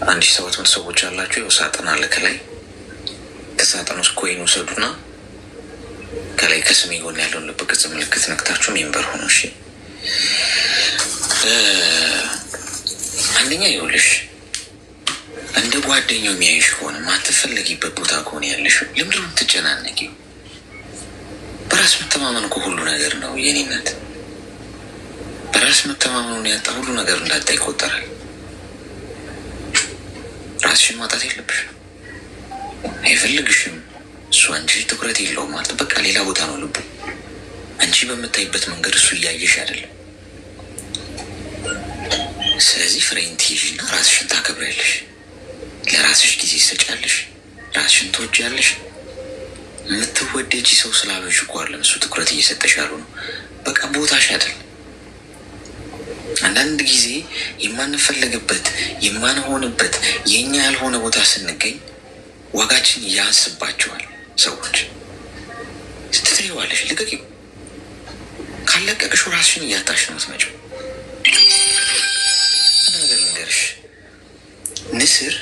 1700 ሰዎች አላችሁ። ያው ሳጥን አለ ከላይ። ከሳጥን ውስጥ ኮይን ውሰዱና ከላይ ከስሜ ጎን ያለውን ልብ ቅርጽ ምልክት ነክታችሁ ሜምበር ሆኖ። እሺ አንደኛ ይኸውልሽ እንደ ጓደኛው የሚያይሽ ከሆነ ማትፈለጊበት ቦታ ከሆነ ያለሽ ለምንድን ነው የምትጨናነቂው? በራስ መተማመን እኮ ሁሉ ነገር ነው። የኔነት በራስ መተማመኑን ያጣ ሁሉ ነገር እንዳጣ ይቆጠራል። ራስሽን ማጣት የለብሽም። አይፈልግሽም እሱ አንቺ ትኩረት የለውም ማለት በቃ ሌላ ቦታ ነው ልቡ። አንቺ በምታይበት መንገድ እሱ እያየሽ አይደለም። ስለዚህ ፍሬን ትይዥና ራስሽን ታከብሪያለሽ፣ ለራስሽ ጊዜ ትሰጫለሽ፣ ራስሽን ትወጃለሽ። የምትወደጂ ሰው ስላለሽ እኮ አይደለም እሱ ትኩረት እየሰጠሽ ያሉ ነው። በቃ ቦታሽ አይደለም። አንዳንድ ጊዜ የማንፈለግበት የማንሆንበት የእኛ ያልሆነ ቦታ ስንገኝ ዋጋችን ያንስባቸዋል ሰዎች። ስትተይዋለሽ ልቀቂው። ካለቀቅሽው ራስሽን እያጣሽ ነው የምትመጪው። ነገር ልንገርሽ፣ ንስር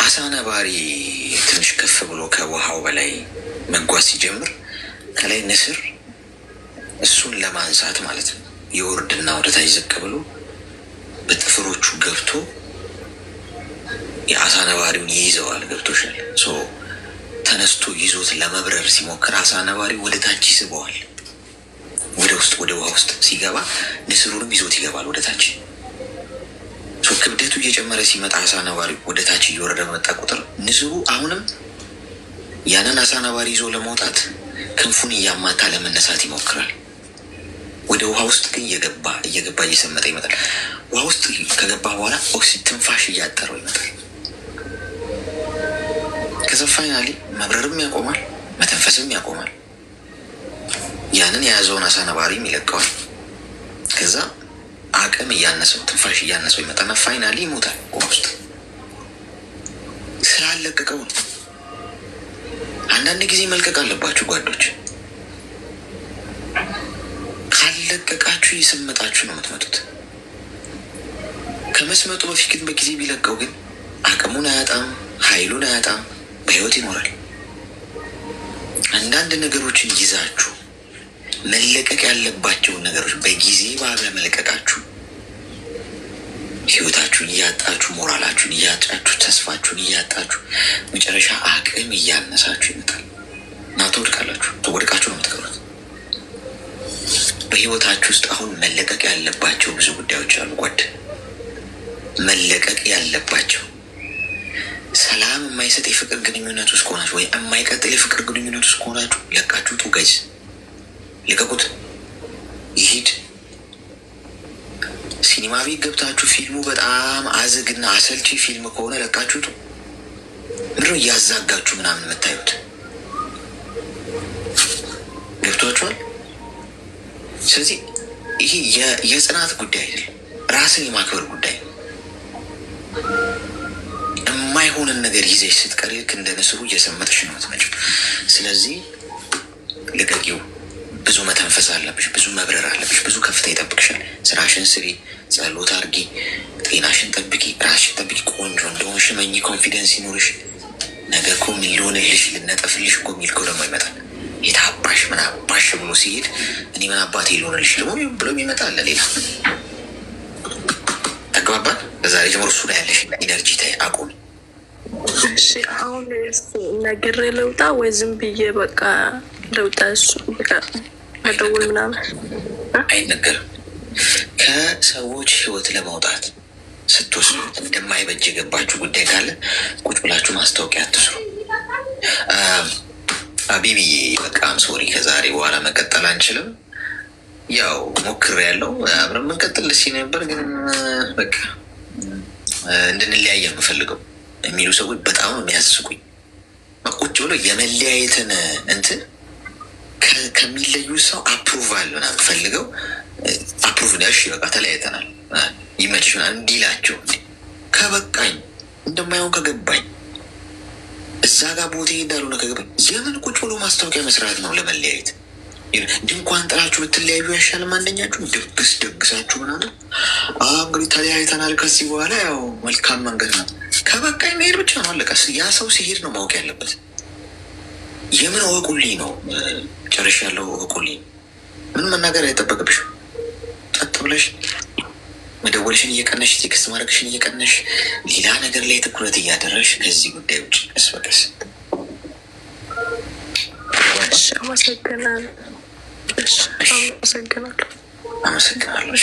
አሳ ነባሪ ትንሽ ከፍ ብሎ ከውሃው በላይ መጓዝ ሲጀምር ከላይ ንስር እሱን ለማንሳት ማለት ነው የወርድና ወደታች ዝቅ ብሎ በጥፍሮቹ ገብቶ የአሳ ነባሪውን ይይዘዋል። ገብቶሻል? ተነስቶ ይዞት ለመብረር ሲሞክር አሳ ነባሪው ወደ ታች ይስበዋል። ወደ ውስጥ ወደ ውሃ ውስጥ ሲገባ ንስሩንም ይዞት ይገባል ወደ ታች። ክብደቱ እየጨመረ ሲመጣ አሳ ነባሪው ወደ ታች እየወረደ በመጣ ቁጥር ንስሩ አሁንም ያንን አሳ ነባሪ ይዞ ለመውጣት ክንፉን እያማታ ለመነሳት ይሞክራል። ወደ ውሃ ውስጥ ግን እየገባ እየሰመጠ ይመጣል። ውሃ ውስጥ ከገባ በኋላ ትንፋሽ እያጠረው ይመጣል። ከዛ ፋይናሊ መብረርም ያቆማል፣ መተንፈስም ያቆማል። ያንን የያዘውን አሳ ነባሪም ይለቀዋል። ከዛ አቅም እያነሰው ትንፋሽ እያነሰው ይመጣና ፋይናሊ ይሞታል ውሃ ውስጥ ስላለቀቀው ነው። አንዳንድ ጊዜ መልቀቅ አለባችሁ ጓዶች። ካለቀቃችሁ የሰመጣችሁ ነው የምትመጡት። ከመስመጡ በፊት ግን በጊዜ ቢለቀው ግን አቅሙን አያጣም፣ ኃይሉን አያጣም፣ በህይወት ይኖራል። አንዳንድ ነገሮችን ይዛችሁ መለቀቅ ያለባቸውን ነገሮች በጊዜ ባለመለቀቃችሁ ህይወታችሁን እያጣችሁ፣ ሞራላችሁን እያጣችሁ፣ ተስፋችሁን እያጣችሁ መጨረሻ አቅም እያነሳችሁ ይመጣል እና ትወድቃላችሁ። ተወድቃችሁ ነው የምትቀሩት። በህይወታችሁ ውስጥ አሁን መለቀቅ ያለባቸው ብዙ ጉዳዮች አሉ ጓድ። መለቀቅ ያለባቸው ሰላም የማይሰጥ የፍቅር ግንኙነት ውስጥ ከሆናችሁ ወይ የማይቀጥል የፍቅር ግንኙነት ውስጥ ከሆናችሁ ለቃችሁ ጡ። ጋይዝ ልቀቁት፣ ይሂድ። ሲኒማ ቤት ገብታችሁ ፊልሙ በጣም አዝግና አሰልቺ ፊልም ከሆነ ለቃችሁ ጡ። ምድሮ እያዛጋችሁ ምናምን የምታዩት ገብቷችኋል? ስለዚህ ይሄ የጽናት ጉዳይ አይደለም፣ ራስን የማክበር ጉዳይ ነው። የማይሆንን ነገር ይዘሽ ስትቀሪ ልክ እንደ ንስሩ እየሰመጥሽ ነው የምትመጪው። ስለዚህ ልቀቂው። ብዙ መተንፈስ አለብሽ፣ ብዙ መብረር አለብሽ፣ ብዙ ከፍታ ይጠብቅሻል። ስራሽን ስሪ፣ ጸሎት አርጊ፣ ጤናሽን ጠብቂ፣ ራስሽን ጠብቂ። ቆንጆ እንደሆንሽ መኝ፣ ኮንፊደንስ ይኖርሽ። ነገ እኮ ምን ሊሆንልሽ ልነጠፍልሽ እኮ የሚል እኮ ደግሞ ይመጣል። የታባሽ ምን አባሽ ብሎ ሲሄድ እኔ ምን አባቴ ሊሆንልሽ ደግሞ ብሎ ይመጣል። ሌላ ተግባባን። በዛሬ ጀምሮ እሱ ላይ ያለሽ ኢነርጂ ታይ አቁም። እሺ አሁን ነግሬ ለውጣ ወይ ዝም ብዬ በቃ ለውጣ? እሱ በቃ መደወል ምናምን አይነገርም። ከሰዎች ህይወት ለመውጣት ስትወስኑ እንደማይበጅ የገባችሁ ጉዳይ ካለ ቁጭ ብላችሁ ማስታወቂያ አትስሩ። አቢቢዬ በቃም ሶሪ፣ ከዛሬ በኋላ መቀጠል አንችልም። ያው ሞክር ያለው አብረን መንቀጥል ደስ ነበር፣ ግን በቃ እንድንለያየ የምፈልገው የሚሉ ሰዎች በጣም የሚያስቁኝ። ቁጭ ብሎ የመለያየትን እንትን ከሚለዩ ሰው አፕሩቫል ምናምን ፈልገው አፕሩቭ እሺ በቃ ተለያይተናል ይመችሽ ምናምን እንዲላቸው ከበቃኝ እንደማይሆን ከገባኝ እዛ ጋር ቦታ እንዳልሆነ ከገባኝ የምን ቁጭ ብሎ ማስታወቂያ መስራት ነው ለመለያየት? ድንኳን ጥላችሁ ብትለያዩ ያሻልም። አንደኛችሁ ደግስ ደግሳችሁ ምናምን እንግዲህ ተለያይተናል ከዚህ በኋላ ያው መልካም መንገድ ነው። ከበቃኝ መሄድ ብቻ ነው አለቀ። ያ ሰው ሲሄድ ነው ማወቅ ያለበት። የምን እወቁልኝ ነው ጨርሽ ያለው እወቁልኝ። ምን መናገር አይጠበቅብሽ። ጠጥ ብለሽ መደወልሽን እየቀነሽ ቴክስት ማድረግሽን እየቀነሽ ሌላ ነገር ላይ ትኩረት እያደረሽ ከዚህ ጉዳይ ውጭ ቀስ በቀስ። አመሰግናለሁ። አመሰግናለሁ።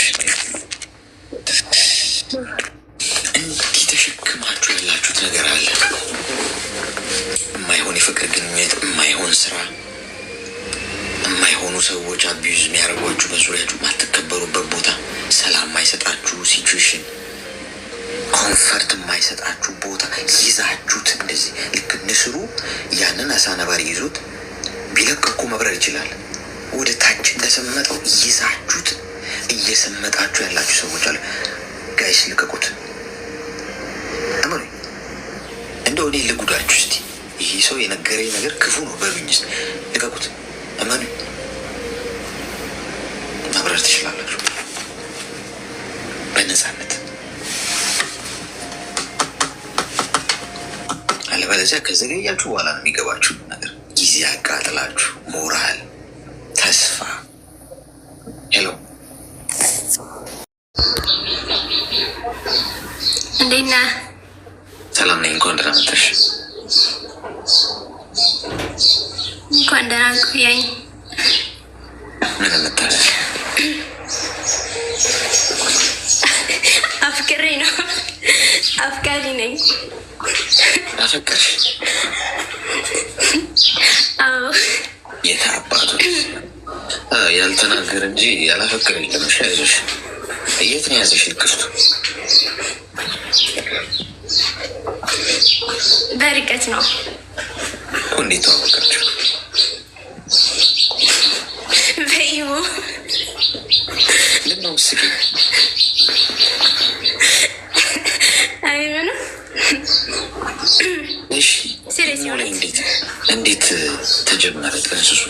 እንዲህ ተሸክማችሁ ያላችሁት ነገር አለ። የማይሆን የፍቅር ግንኙነት፣ የማይሆን ስራ፣ የሆኑ ሰዎች አቢዩዝ የሚያደርጓችሁ በዙሪያችሁ ማትከበሩበት ቦታ ሰላም የማይሰጣችሁ ሲቹዌሽን ኮንፈርት የማይሰጣችሁ ቦታ ይዛችሁት እንደዚህ ልክ ንስሩ ያንን አሳ ነባሪ ይዞት ቢለቅቁ መብረር ይችላል። ወደ ታች እንደሰመጠው ይዛችሁት እየሰመጣችሁ ያላችሁ ሰዎች አለ። ጋይስ ልቀቁት። አመኑ እንደው እኔ ልጉዳችሁ እስቲ ይሄ ሰው የነገረኝ ነገር ክፉ ነው በሉኝ። እስቲ ልቀቁት። እመኑ መብረር ትችላላችሁ በነፃነት። አለበለዚያ ከዘገያችሁ በኋላ ነው የሚገባችሁ ነገር። ጊዜ አቃጥላችሁ ሞራል ተስፋ። ሄሎ እንዴት ነህ? ሰላም ነኝ። እንኳን ደህና መጣሽ። እንኳን ደህና ቆየኝ። ምን መጣሽ? አፍቅሬ ነው። አፍቃሪ ነኝ። አፈቀርሽ? አዎ። የት አባቱ ያልተናገር እንጂ ያላፈቀረ የለም። እሺ አይዞሽ። የት ነው ያዘሽ ልክፍቱ? በርቀት ነው። እንዴት ተዋወቃችሁ? በኢሞ። ምነው ምስኪ? አይ ምንም። እሺ ሲሪየስ ነው። እንዴት ተጀመረ ጥንስሱ?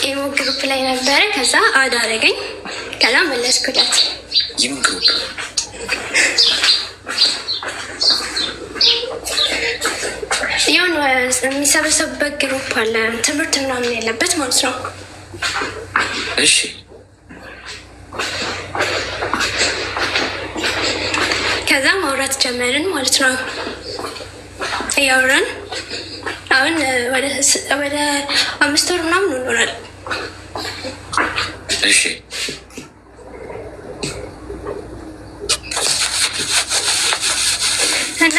ኢሞ ግሩፕ ላይ ነበረ። ከዛ አዳረገኝ። ከዛ መለስኩለት። የምን ግሩፕ? የሆነ የሚሰበሰቡበት ግሩፕ አለ፣ ትምህርት ምናምን ያለበት ማለት ነው። እሺ ከዛ ማውራት ጀመርን ማለት ነው። እያወራን አሁን ወደ 5 ወር ምናምን እንሆናል። እሺ እና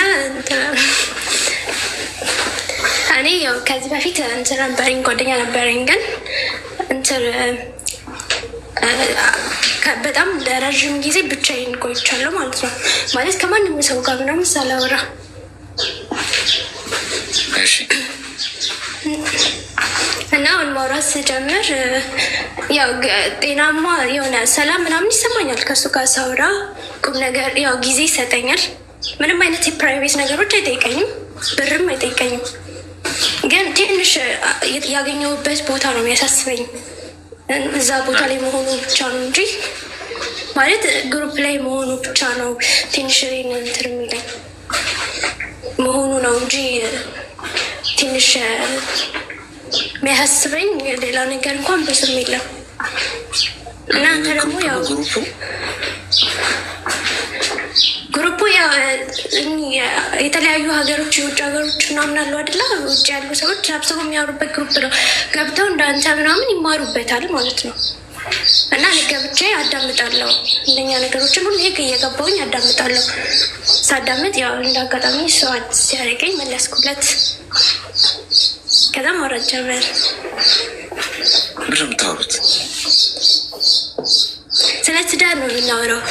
እኔ ያው ከዚህ በፊት እንትን ነበረኝ፣ ጓደኛ ነበረኝ። ግን እንትን በጣም ለረዥም ጊዜ ብቻዬን ቆይቻለሁ ማለት ነው። ማለት ከማንም ሰው ጋር ምናምን ሳላወራ እና አሁን ማውራት ስጀምር ያው ጤናማ የሆነ ሰላም ምናምን ይሰማኛል። ከሱ ጋር ሳውራ ቁም ነገር ያው ጊዜ ይሰጠኛል። ምንም አይነት የፕራይቬት ነገሮች አይጠይቀኝም፣ ብርም አይጠይቀኝም። ግን ትንሽ ያገኘሁበት ቦታ ነው የሚያሳስበኝ። እዛ ቦታ ላይ መሆኑ ብቻ ነው እንጂ ማለት ግሩፕ ላይ መሆኑ ብቻ ነው ትንሽ እንትን የሚለኝ መሆኑ ነው እንጂ ትንሽ የሚያሳስበኝ ሌላ ነገር እንኳን ብዙም የለም። እናንተ ደግሞ ያው ግሩፑ ያው የተለያዩ ሀገሮች የውጭ ሀገሮች ምናምን አሉ አይደለ? ውጭ ያሉ ሰዎች ሰብስበው የሚያወሩበት ግሩፕ ነው። ገብተው እንዳንተ ምናምን ይማሩበታል ማለት ነው። እና እኔ ገብቼ አዳምጣለሁ። እንደኛ ነገሮችን ሁሉ እየገባሁኝ አዳምጣለሁ። ሳዳምጥ ያው እንዳጋጣሚ ሰው ሲያደርገኝ መለስኩለት። ከዛ ማውራት ጀመር። ምንድን ነው የምታወሩት? ስለ ትዳር ነው የምናወራው።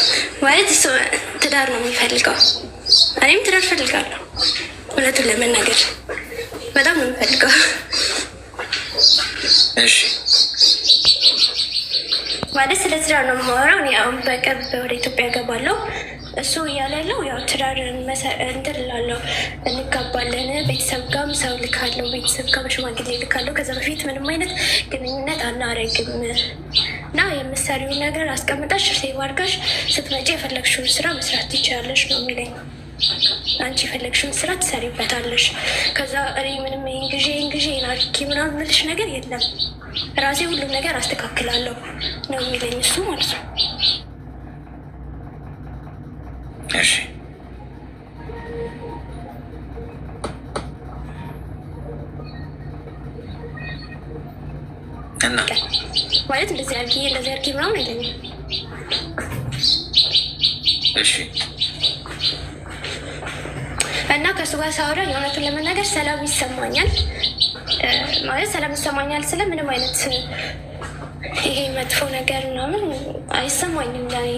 ማለት እሱ ትዳር ነው የሚፈልገው፣ እኔም ትዳር ፈልጋለሁ። እውነቱን ለመናገር በጣም ነው የምፈልገው። እሺ ማለት ስለ ትዳር ነው የማወራው። እኔ አሁን በቅርብ ወደ ኢትዮጵያ እገባለሁ። እሱ እያለ ያለው ያው ትዳር እንትን እላለሁ፣ እንጋባለን፣ ቤተሰብ ጋርም ሰው ልካለሁ፣ ቤተሰብ ጋር በሽማግሌ ልካለሁ። ከዛ በፊት ምንም አይነት ግንኙነት አናረግም እና የምትሰሪውን ነገር አስቀምጠሽ ሴቭ አድርገሽ ስትመጪ የፈለግሽውን ስራ መስራት ትችላለሽ ነው የሚለኝ። አንቺ የፈለግሽውን ስራ ትሰሪበታለሽ። ከዛ እኔ ምንም እንግዤ ናርኪ ምናምን ምልሽ ነገር የለም፣ ራሴ ሁሉም ነገር አስተካክላለሁ ነው የሚለኝ እሱ ማለት ነው። እሺ እና ማለት እንደዚህ አድርጊ ምናምን አይለኝም። እሺ እና ከእሱ ጋር ሳወራ የእውነቱን ለመናገር ሰላም ይሰማኛል። ማለት ሰላም ይሰማኛል ስለ ምንም አይነት ይሄ መጥፎ ነገር ምናምን አይሰማኝም ለኔ።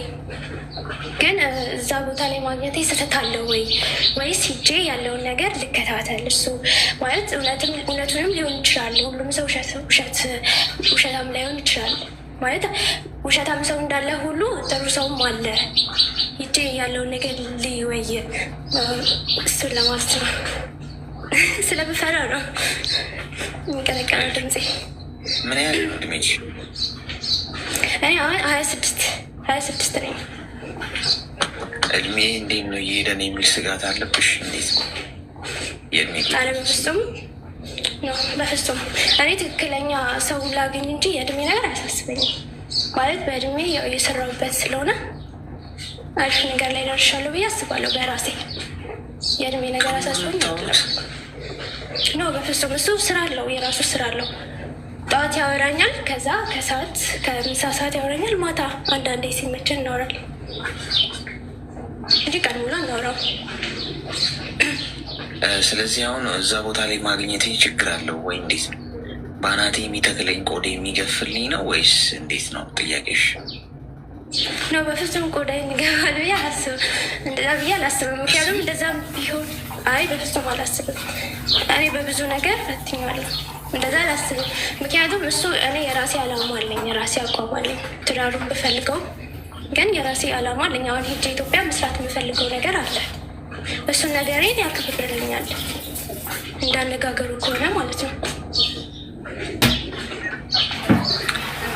ግን እዛ ቦታ ላይ ማግኘቴ ስህተት አለው ወይስ ሂጄ ያለውን ነገር ልከታተል? እሱ ማለት እውነቱንም ሊሆን ይችላል። ሁሉም ሰው ውሸታም ላይሆን ይችላል። ማለት ውሸታም ሰው እንዳለ ሁሉ ጥሩ ሰውም አለ። ሂጄ ያለውን ነገር ልወይ እሱን ለማለት ነው። ስለምፈራ ነው የሚቀነቀነው ድምፄ። ምን ያህል ነው እድሜሽ? እኔ አሁን 26 ነኝ። እድሜ እንዴት ነው እየሄደ ነው የሚል ስጋት አለብሽ? እንዴት ነው የእድሜ? ኧረ በፍጹም ነው፣ በፍጹም እኔ ትክክለኛ ሰው ላገኝ እንጂ የእድሜ ነገር አያሳስበኝም። ማለት በእድሜ የሰራሁበት ስለሆነ አሪፍ ነገር ላይ ደርሻለሁ ብዬ አስባለሁ በራሴ። የእድሜ ነገር አሳስበኝ ነው በፍጹም። እሱ ስራ አለው፣ የራሱ ስራ አለው። ጠዋት ያወራኛል፣ ከዛ ከሰዓት ከምሳ ሰዓት ያወራኛል፣ ማታ አንዳንዴ ሲመችን እናወራለን እንጂ ቀን ሙሉ እናወራው። ስለዚህ አሁን እዛ ቦታ ላይ ማግኘት ችግር አለው ወይ? እንዴት ነው በአናቴ የሚተክለኝ ቆዳ የሚገፍልኝ ነው ወይስ እንዴት ነው ጥያቄሽ? ነው በፍጹም ቆዳ የሚገባል ብዬ አላስብም። እንደዛ ብዬ አላስብም። ምክንያቱም እንደዛም ቢሆን በፍጹም አላስብም። እኔ በብዙ ነገር ፈትኛለሁ። እንደዛ አላስብም። ምክንያቱም እሱ እኔ የራሴ አላማ አለኝ፣ የራሴ አቋም አለኝ። ትዳሩን ብፈልገው ግን የራሴ አላማ አለኝ። አሁን ሄጄ ኢትዮጵያ መስራት የምፈልገው ነገር አለ። እሱን ነገሬን ያክብርልኛል፣ እንዳነጋገሩ ከሆነ ማለት ነው።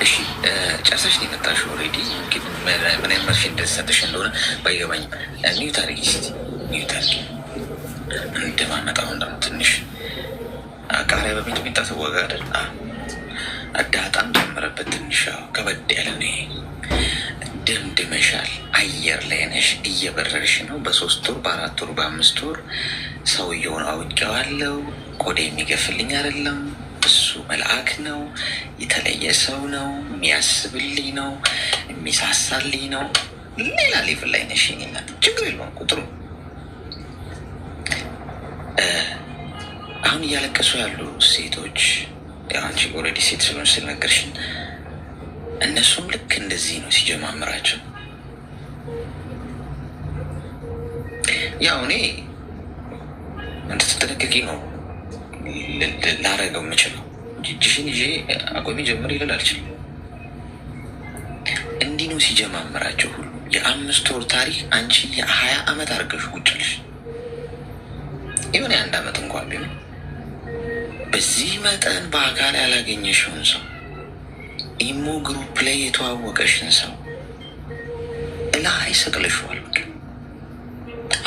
እሺ ጨርሰሽ ነው የመጣሽው? ኦልሬዲ ምን አይነት መርፌ እንደተሰጠሽ እንደሆነ ባይገባኝም ሚዩት አድርጊ እስኪ፣ ሚዩት አድርጊ። እንደማመጣው ደግሞ ትንሽ ቃሪያ በሚጥሚጣ ትወጋ አይደል? አዳጣም ጨምረበት ትንሽ ከበድ ያለ ነው። ደምድመሻል፣ አየር ላይ ነሽ፣ እየበረርሽ ነው። በ3 ወር በ4 ወር በ5 ወር ሰውየውን አውቄዋለሁ። ቆዳ የሚገፍልኝ አይደለም፣ እሱ መልአክ ነው፣ የተለየ ሰው ነው፣ የሚያስብልኝ ነው፣ የሚሳሳልኝ ነው። ሌላ ሌቭል ላይ ነሽ። ና ችግር የለውም ቁጥሩ። አሁን እያለቀሱ ያሉ ሴቶች አንቺ ኦልሬዲ ሴት ስለሆንሽ ስለነገርሽን እነሱም ልክ እንደዚህ ነው ሲጀማምራቸው። ያው እኔ እንድትጠነቀቂ ነው ላረገው የምችለው። እጅሽን ይዤ አቆሚ ጀምር ይልል አልችልም። እንዲህ ነው ሲጀማምራቸው ሁሉ። የ5 ወር ታሪክ አንቺ የ20 ዓመት አድርገሽ ቁጭልሽ። የሆነ የ1 ዓመት እንኳን ቢሆን በዚህ መጠን በአካል ያላገኘሽውን ሰው ኢሞ ግሩፕ ላይ የተዋወቀሽን ሰው ላይ ሰቅለሽዋል።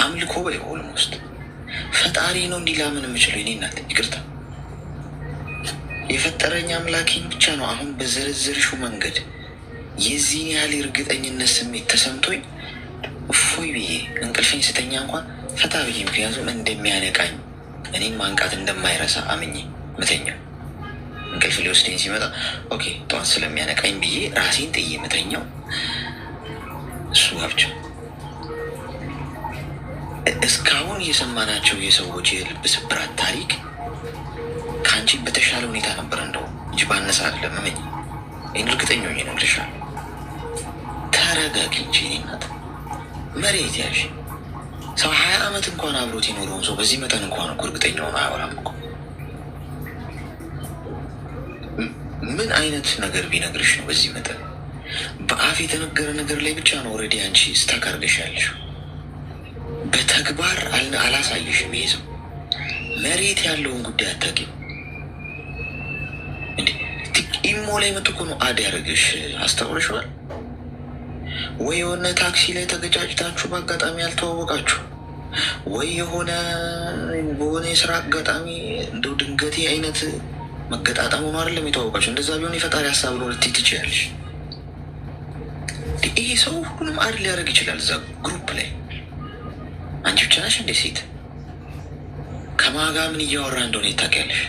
አምልኮ በይ ኦልሞስት ፈጣሪ ነው እንዲህ ላምን የምችለው የኔ እናት ይቅርታ፣ የፈጠረኝ አምላኬን ብቻ ነው። አሁን በዘረዘርሽው መንገድ የዚህን ያህል እርግጠኝነት ስሜት ተሰምቶኝ እፎይ ብዬ እንቅልፌን ስተኛ እንኳን ፈታ ብዬ፣ ምክንያቱም እንደሚያነቃኝ እኔን ማንቃት እንደማይረሳ አምኜ ምተኛው እንቅልፍ ሊወስደኝ ሲመጣ ኦኬ ጠዋት ስለሚያነቃኝ ብዬ ራሴን ጥዬ ምተኛው እሱ ጋብቻ። እስካሁን የሰማናቸው የሰዎች የልብ ስብራት ታሪክ ከአንቺ በተሻለ ሁኔታ ነበር እንደው እንጂ ባነሳ አይደለም። እመኝ፣ ይህን እርግጠኛ ሆኜ እነግርሻለሁ። ተረጋጊ እንጂ የእኔ እናት፣ መሬት ያዥ። ሰው 20 ዓመት እንኳን አብሮት የኖረውን ሰው በዚህ መጠን እንኳን እኮ እርግጠኛ ሆነ አያወራም እኮ። ምን አይነት ነገር ቢነግርሽ ነው በዚህ መጠን? በአፍ የተነገረ ነገር ላይ ብቻ ነው ኦልሬዲ አንቺ ስታክ አድርገሽ ያለሽው። በተግባር አላሳየሽም። ይሄ ሰው መሬት ያለውን ጉዳይ አታውቂም እንዴ? ኢሞ ላይ መጥቶ እኮ ነው አድ ያደረገሽ። አስተውለሽዋል ወይ? የሆነ ታክሲ ላይ ተገጫጭታችሁ በአጋጣሚ ያልተዋወቃችሁ ወይ የሆነ በሆነ የስራ አጋጣሚ እንደው ድንገቴ አይነት መገጣጠሙ ነው አይደለም የተዋወቃችሁ። እንደዛ ቢሆን የፈጣሪ ሀሳብ ነው ልትይ ትችያለሽ። ይሄ ሰው ሁሉንም አድ ሊያደርግ ይችላል እዛ ግሩፕ ላይ። አንቺ ብቻ ነሽ እንደ ሴት ከማጋ ምን እያወራ እንደሆነ ይታወቂያለሽ።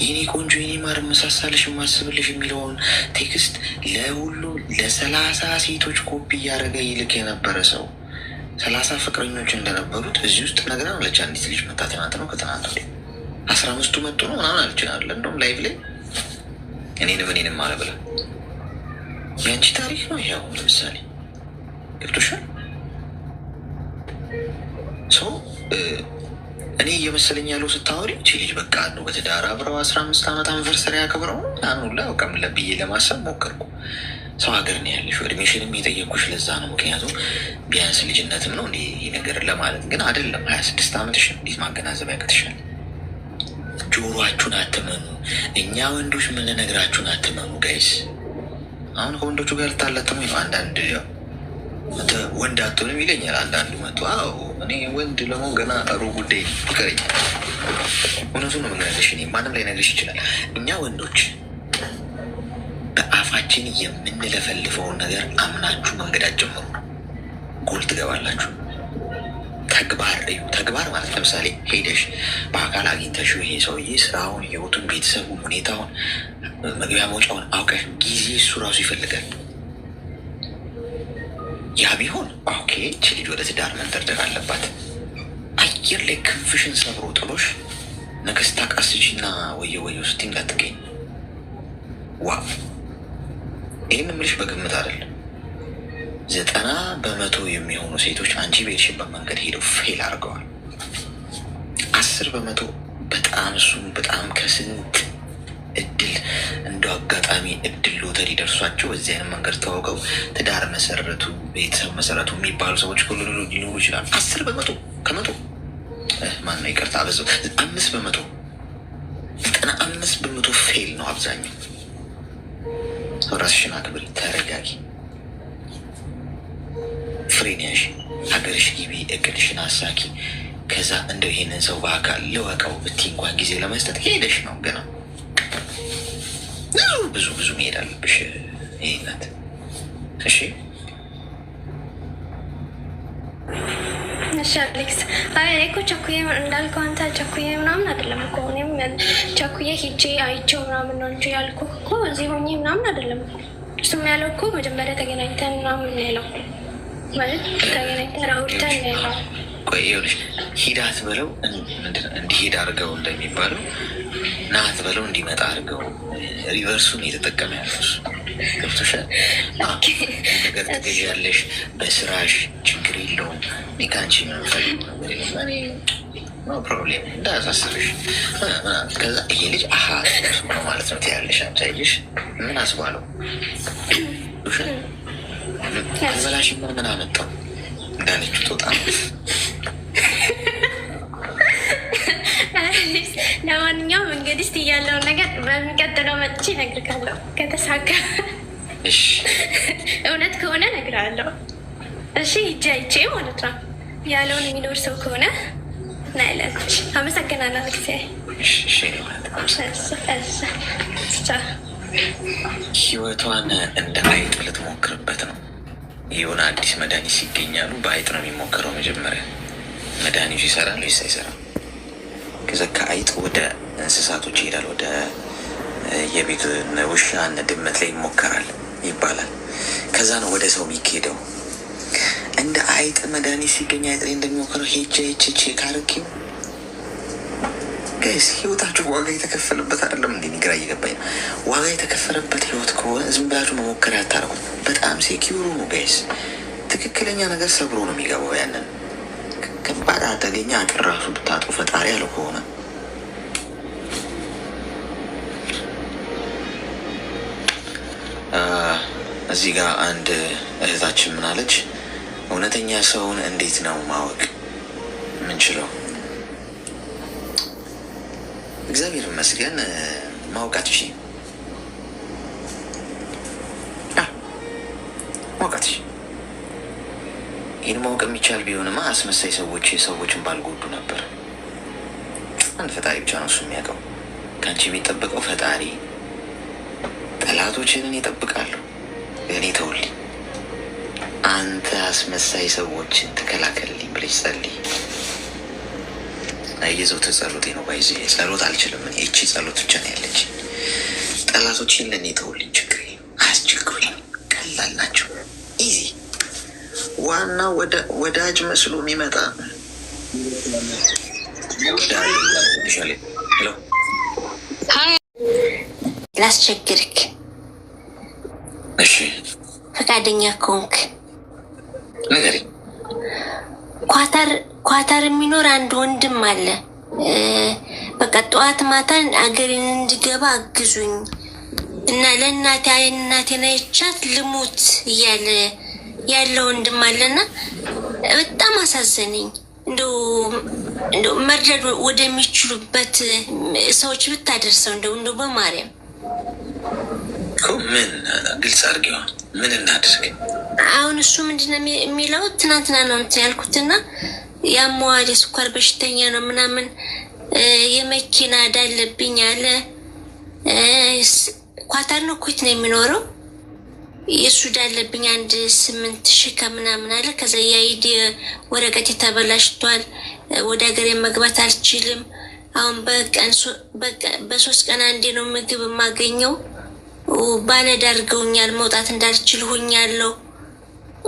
የኔ ቆንጆ የኔ ማር መሳሳልሽ የማስብልሽ የሚለውን ቴክስት ለሁሉ ለ30 ሴቶች ኮፒ እያደረገ ይልክ የነበረ ሰው 30 ፍቅረኞች እንደነበሩት እዚህ ውስጥ ነገር አለች። አንዲት ልጅ መታ ትናንት ነው ከትናንት ወዲያ 15ቱ መጡ ነው ምናምን አልችላለ። እንደውም ላይቭ ላይ እኔንም አለ ብላ ያንቺ ታሪክ ነው ይሄው። ለምሳሌ ገብቶሻል። ሰው እኔ እየመሰለኝ ያለው ስታወሪ እቺ ልጅ በቃ ነው በትዳር አብረው 15 ዓመት አንቨርሰሪ ያከብረው አሁን ላይ አውቀም ለብዬ ለማሰብ ሞከርኩ። ሰው ሀገር ነው ያለሽ። እድሜሽንም የጠየኩሽ ለዛ ነው። ምክንያቱም ቢያንስ ልጅነትም ነው እንዲህ ነገር ለማለት ግን አይደለም። 26 ዓመትሽ እንዴት ማገናዘብ ያቅትሻል? ጆሮአችሁን አትመኑ። እኛ ወንዶች የምንነግራችሁን አትመኑ ጋይስ። አሁን ከወንዶቹ ጋር ልታላትሙ ነው። አንዳንድ ወንድ አትሆንም ይለኛል። አንዳንዱ መጡ እኔ ወንድ ለመሆን ገና ጠሩ ጉዳይ ይቀረኛል። እውነቱ ነው የምነግርሽ። እኔ ማንም ላይ ነግርሽ ይችላል። እኛ ወንዶች በአፋችን የምንለፈልፈውን ነገር አምናችሁ መንገድ አትጀምሩ። ጎል ትገባላችሁ። ተግባር እዩ። ተግባር ማለት ለምሳሌ ሄደሽ በአካል አግኝተሽው ይሄ ሰውዬ ስራውን፣ ህይወቱን፣ ቤተሰቡን፣ ሁኔታውን፣ መግቢያ መውጫውን አውቀሽ ጊዜ እሱ ራሱ ይፈልጋል። ያ ቢሆን ኦኬ እቺ ልጅ ወደ ትዳር መንደርደር አለባት። አየር ላይ ክንፍሽን ሰብሮ ጥሎሽ ነገስታ ቃስችና ወየ ስቲ እንዳትገኝ። ዋ ይህን ምልሽ በግምት አይደለም። 90% የሚሆኑ ሴቶች አንቺ በሄድሽበት መንገድ ሄደው ፌል አድርገዋል። 10% በጣም እሱም በጣም ከስንት እድል እንደ አጋጣሚ እድል ሎተሪ ደርሷቸው በዚህ አይነት መንገድ ተዋውቀው ትዳር መሰረቱ፣ ቤተሰብ መሰረቱ የሚባሉ ሰዎች ሁሉ ሊኖሩ ይችላሉ። 10% ከመቶ ማነው ይቅርታ በዛው 5%፣ 95% ፌል ነው አብዛኛው። ራስሽን አክብሪ፣ ተረጋጊ፣ ፍሬን ያዥ፣ ሀገርሽ ግቢ፣ እቅድሽን አሳኪ። ከዛ እንደው ይሄንን ሰው በአካል ልወቀው ብትይ እንኳን ጊዜ ለመስጠት ሄደሽ ነው ገና ብዙ መሄድ አለብሽ። ይሄናት እሺ አሌክስ አይ እኮ ቸኩዬ እንዳልከው አንተ ቸኩዬ ምናምን አይደለም እኮ እኔም ቸኩዬ ሂጄ አይቼው ምናምን ነው እንጂ ያልኩህ እኮ እዚህ ሆኜ ምናምን አይደለም። እሱም ያለው እኮ መጀመሪያ ተገናኝተን ምናምን ነው ያለው። ማለት ተገናኝተን አውርተን ነው ያለው። ቆይ ይኸውልሽ ሂዳት በለው እንዲሄድ አድርገው እንደሚባለው ናት በለው እንዲመጣ አድርገው ሪቨርሱን እየተጠቀመ ያለው እሱ ገብቶሻል። ነገር ትገዣለሽ በስራሽ ችግር የለውም። እኔ ከአንቺ የምንፈልግ ነገር የለም። ኖ ፕሮብሌም እንዳያሳስብሽ። ከዛ ይሄ ልጅ ማለት ነው ትያለሽ። አንቻይሽ ምን አስባለው አልበላሽ ምን አመጣው እንዳለችው ጦጣ። ለማንኛውም እንግዲህ እስኪ ያለውን ነገር በሚቀጥለው መጥቼ እነግርሃለሁ ከተሳካ። እውነት ከሆነ እነግርሃለሁ። እሺ ሂጅ አይቼ ማለት ነው ያለውን የሚኖር ሰው ከሆነ እናያለን። አመሰግናለሁ ጊዜ ህይወቷን እንደ አይጥ ልትሞክርበት ነው። የሆነ አዲስ መድኃኒት ሲገኛሉ በአይጥ ነው የሚሞክረው። መጀመሪያ መድኃኒቱ ይሰራል ወይስ አይሰራም? ከዛ ከአይጥ ወደ እንስሳቶች ይሄዳል። ወደ የቤት ውሻ እነ ድመት ላይ ይሞከራል ይባላል። ከዛ ነው ወደ ሰው የሚካሄደው። እንደ አይጥ መድኃኒት ሲገኝ አይጥ ላይ እንደሚሞክረው ሄቼ ካርኪው ጋይስ ህይወታችሁ ዋጋ የተከፈለበት አይደለም እንዴ? ግራ እየገባኝ ነው። ዋጋ የተከፈለበት ህይወት ከሆነ ዝም ብላችሁ መሞከር ያታረጉት በጣም ሴኪውሩ ነው ጋይስ። ትክክለኛ ነገር ሰብሮ ነው የሚገባው። ያንን ከባድ አደገኛ አጥር ራሱ ብታጡ ፈጣሪ ያለው ከሆነ እዚህ ጋር አንድ እህታችን ምናለች፣ እውነተኛ ሰውን እንዴት ነው ማወቅ ምንችለው? እግዚአብሔር ይመስገን ማውቃትሽ ይህን ማወቅ የሚቻል ቢሆንማ አስመሳይ ሰዎችን ባልጎዱ ነበር። አንድ ፈጣሪ ብቻ ነው እሱ የሚያውቀው። ከአንቺ የሚጠበቀው ፈጣሪ ጠላቶችንን ይጠብቃሉ። እኔ ተውልኝ፣ አንተ አስመሳይ ሰዎችን ትከላከልልኝ ብለሽ ጸልይ። የዘወትር ጸሎቴ ነው። ባይዜ ጸሎት አልችልም እኔ። እቺ ጸሎት ብቻ ነው ያለች። ጠላቶችን ለእኔ ተውልኝ፣ ችግር አያስቸግሩኝ፣ ቀላል ናቸው። ኢዚ ዋና ወዳጅ መስሎ የሚመጣ ላስቸግርክ። እሺ ፈቃደኛ ከሆንክ ነገር ኳታር የሚኖር አንድ ወንድም አለ። በቃ ጠዋት ማታን አገሬን እንድገባ አግዙኝ እና ለእናቴን አይቻት ልሙት እያለ ያለ ወንድም አለና በጣም አሳዘነኝ። እንደው መርዳት ወደሚችሉበት ሰዎች ብታደርሰው እንደው በማርያም ምን ግልጽ አድርጊዋ። ምን እናድርግ? አሁን እሱ ምንድነው የሚለው? ትናንትና ነው እንትን ያልኩትና ያሟዋል፣ የስኳር በሽተኛ ነው ምናምን፣ የመኪና ዕዳ አለብኝ አለ። ኳታር ነው ኩዌት ነው የሚኖረው። የእሱ ዕዳ አለብኝ 8,000 ከምናምን አለ። ከዛ የአይዲ ወረቀት ተበላሽቷል፣ ወደ ሀገሬ መግባት አልችልም። አሁን በ3 ቀን አንዴ ነው ምግብ የማገኘው። ባለዕዳ አድርገውኛል፣ መውጣት እንዳልችል ሆኛለሁ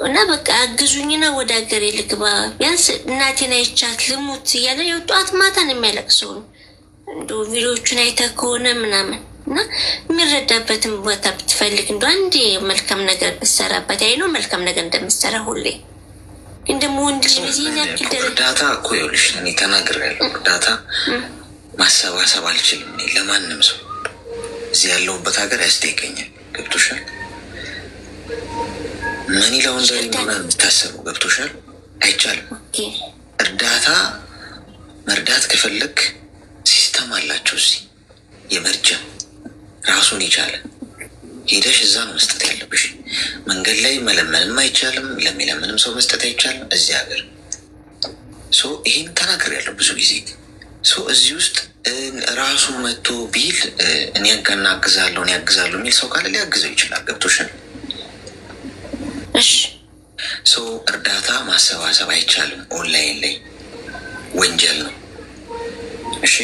እና በቃ አግዙኝና ወደ ሀገሬ ልግባ፣ ቢያንስ እናቴን አይቻት ልሙት እያለ ጠዋት ማታ ነው የሚያለቅሰው። እንደው ቪዲዮቹን አይተህ ከሆነ ምናምን እና የሚረዳበትን ቦታ ብትፈልግ እንደው አንዴ መልካም ነገር ብትሰራበት። አይ ነው መልካም ነገር እንደምትሰራ ሁሌ ግን ደግሞ ወንድ ልጅ በዚህ ያክል እርዳታ እኮ ይኸውልሽ፣ እኔ ተናግሬያለሁ። እርዳታ ማሰባሰብ አልችልም እኔ ለማንም ሰው። እዚህ ያለሁበት ሀገር ያስጠይቀኛል። ገብቶሻል? ምን ይለው እንደሆነ የምታሰቡ ገብቶሻል? አይቻልም። እርዳታ መርዳት ከፈለግ ሲስተም አላቸው እዚህ የመርጃ ራሱን የቻለ ሄደሽ እዛ ነው መስጠት ያለብሽ። መንገድ ላይ መለመንም አይቻልም፣ ለሚለምንም ሰው መስጠት አይቻልም እዚህ ሀገር። ይህን ተናግሬያለሁ ብዙ ጊዜ። እዚህ ውስጥ ራሱ መጥቶ ቢል እኔ እናግዛለሁ እኔ ያግዛለሁ የሚል ሰው ካለ ሊያግዘው ይችላል። ገብቶሻል? እርዳታ ማሰባሰብ አይቻልም። ኦንላይን ላይ ወንጀል ነው። እሺ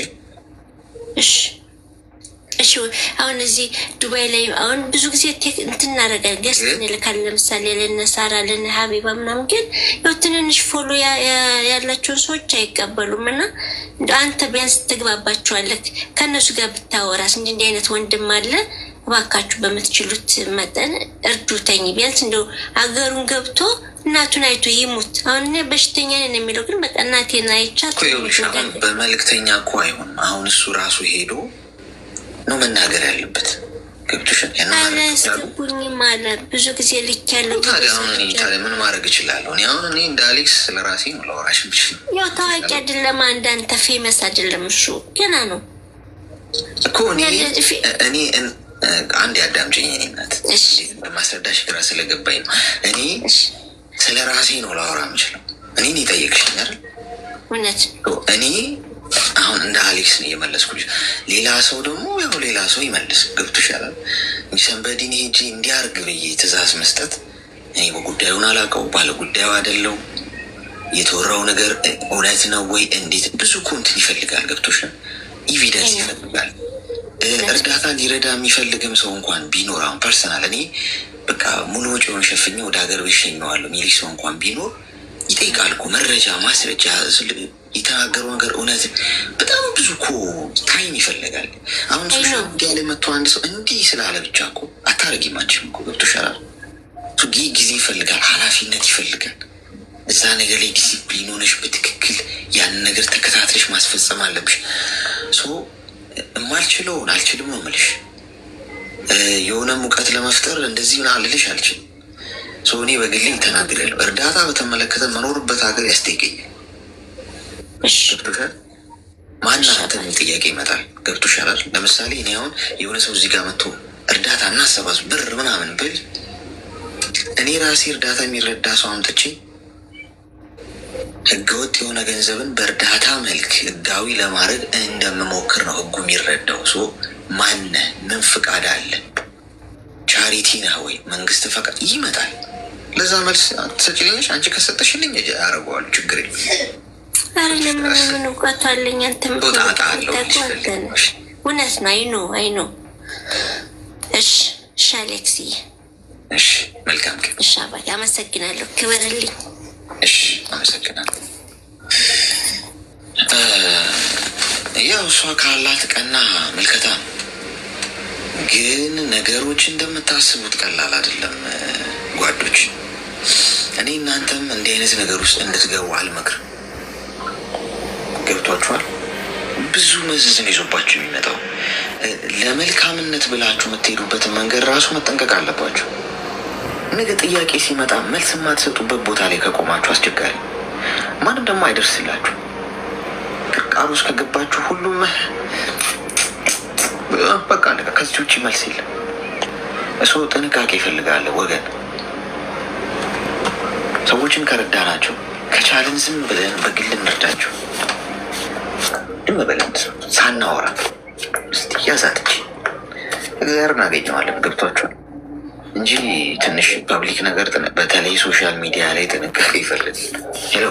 አሁን እዚህ ዱባይ ላይ አሁን ብዙ ጊዜ እንትን እናደርጋለን፣ ገስት እንልካለን። ለምሳሌ ለነሳራ ለነ ሀቢባ ምናምን። ግን ያው ትንንሽ ፎሎ ያላቸውን ሰዎች አይቀበሉም እና አንተ ቢያንስ ትግባባቸዋለህ ከእነሱ ጋር ብታወራስ እንዲህ አይነት ወንድም አለ እባካችሁ በምትችሉት መጠን እርዱተኝ። ቢያንስ እንደው አገሩን ገብቶ እናቱን አይቶ ይሙት። አሁን እኔ በሽተኛ ነን የሚለው ግን በቃ እናቴን አይቻት በመልክተኛ እኮ አይሆንም። አሁን እሱ ራሱ ሄዶ ነው መናገር ያለበት። ገብቶሻል? አላስቡኝ ማለት ብዙ ጊዜ ልክ ያለው ታዲያ ምን ማድረግ እችላለሁ? እኔ እንደ አሌክስ ስለራሴ ነው ላወራሽ የምችል። ያው ታዋቂ አይደለም፣ አንዳንተ ፌመስ አይደለም፣ እሱ ገና ነው እኮ። እኔ አንድ ያዳምጪኝ። እኔ ናት በማስረዳሽ ግራ ስለገባኝ ነው። እኔ ስለ ራሴ ነው ላወራ የምችለው። እኔን የጠየቅሽኝ አይደል? እውነት እኔ አሁን እንደ አሌክስ ነው የመለስኩልሽ። ሌላ ሰው ደግሞ ያው ሌላ ሰው ይመልስ። ገብቶሻል? ሰንበዲን ሄጂ እንዲያርግ ብዬ ትእዛዝ መስጠት እኔ በጉዳዩን አላውቀው፣ ባለ ጉዳዩ አይደለው። የተወራው ነገር እውነት ነው ወይ እንዴት? ብዙ ኮንትን ይፈልጋል። ገብቶሻል? ኢቪደንስ ይፈልጋል። እርዳታ ሊረዳ የሚፈልግም ሰው እንኳን ቢኖር አሁን ፐርሰናል እኔ በቃ ሙሉ ወጪውን ሸፍኜ ወደ ሀገር ቤት ሸኘዋለሁ የሚልሽ ሰው እንኳን ቢኖር ይጠይቃል እኮ መረጃ፣ ማስረጃ። የተናገረው ነገር እውነት በጣም ብዙ እኮ ታይም ይፈልጋል። አሁን ሶሻል ሚዲያ ላይ መጥቶ አንድ ሰው እንዲህ ስላለ ብቻ እኮ አታረጊም አንቺም እኮ። ገብቶሻል? ጊዜ ይፈልጋል፣ ኃላፊነት ይፈልጋል። እዛ ነገር ላይ ዲሲፕሊን ሆነሽ በትክክል ያንን ነገር ተከታትለሽ ማስፈጸም አለብሽ። የማልችለውን አልችልም ነው የምልሽ። የሆነ ሙቀት ለመፍጠር እንደዚህ ምን አልልሽ አልችልም። እኔ በግሌ ተናግሬያለሁ። እርዳታ በተመለከተ መኖርበት ሀገር ያስጠይቀኛል። ገብቶሻል? ማናትን ጥያቄ ይመጣል። ገብቶሻል? ለምሳሌ እኔ አሁን የሆነ ሰው እዚህ ጋር መጥቶ እርዳታ እናሰባስብ ብር ምናምን ብል እኔ ራሴ እርዳታ የሚረዳ ሰው አምጥቼ ህገወጥ የሆነ ገንዘብን በእርዳታ መልክ ህጋዊ ለማድረግ እንደምሞክር ነው ህጉ የሚረዳው። ማነህ? ምን ፍቃድ አለ? ቻሪቲ ነህ ወይ? መንግስት ፈቃድ ይመጣል። ለዛ መልስ ትሰጪልኛለሽ። አንቺ ከሰጠሽልኝ አደርገዋለሁ፣ ችግር የለም። ለምን እውቀቱ አለኝ። አንተም እውነት ነው። አይ ነው። እሺ አሌክስዬ እሺ መልካም ቀን። እሺ አባዬ አመሰግናለሁ። ክበርልኝ። እሺ አመሰግናለሁ። ያው እሷ ካላት ቀና ምልከታ ነው፣ ግን ነገሮች እንደምታስቡት ቀላል አይደለም ጓዶች። እኔ እናንተም እንዲህ አይነት ነገር ውስጥ እንድትገቡ አልመክርም። ገብቷችኋል? ብዙ መዘዝን ይዞባችሁ የሚመጣው ለመልካምነት ብላችሁ የምትሄዱበትን መንገድ ራሱ መጠንቀቅ አለባችሁ። ነገ ጥያቄ ሲመጣ መልስ የማትሰጡበት ቦታ ላይ ከቆማችሁ አስቸጋሪ፣ ማንም ደግሞ አይደርስላችሁ። ቅርቃር ውስጥ ከገባችሁ ሁሉም በቃ ከዚህ ውጭ መልስ የለም። እሱ ጥንቃቄ ይፈልጋል ወገን። ሰዎችን ከረዳናቸው ከቻልን ዝም ብለን በግል እንርዳቸው። ዝም ብለን ሳናወራ እስቲ ያዛትች እግዚአብሔር እናገኘዋለን። ገብቷቸዋል እንጂ ትንሽ ፐብሊክ ነገር በተለይ ሶሻል ሚዲያ ላይ ጥንቃቄ ይፈልጋል። ሄሎ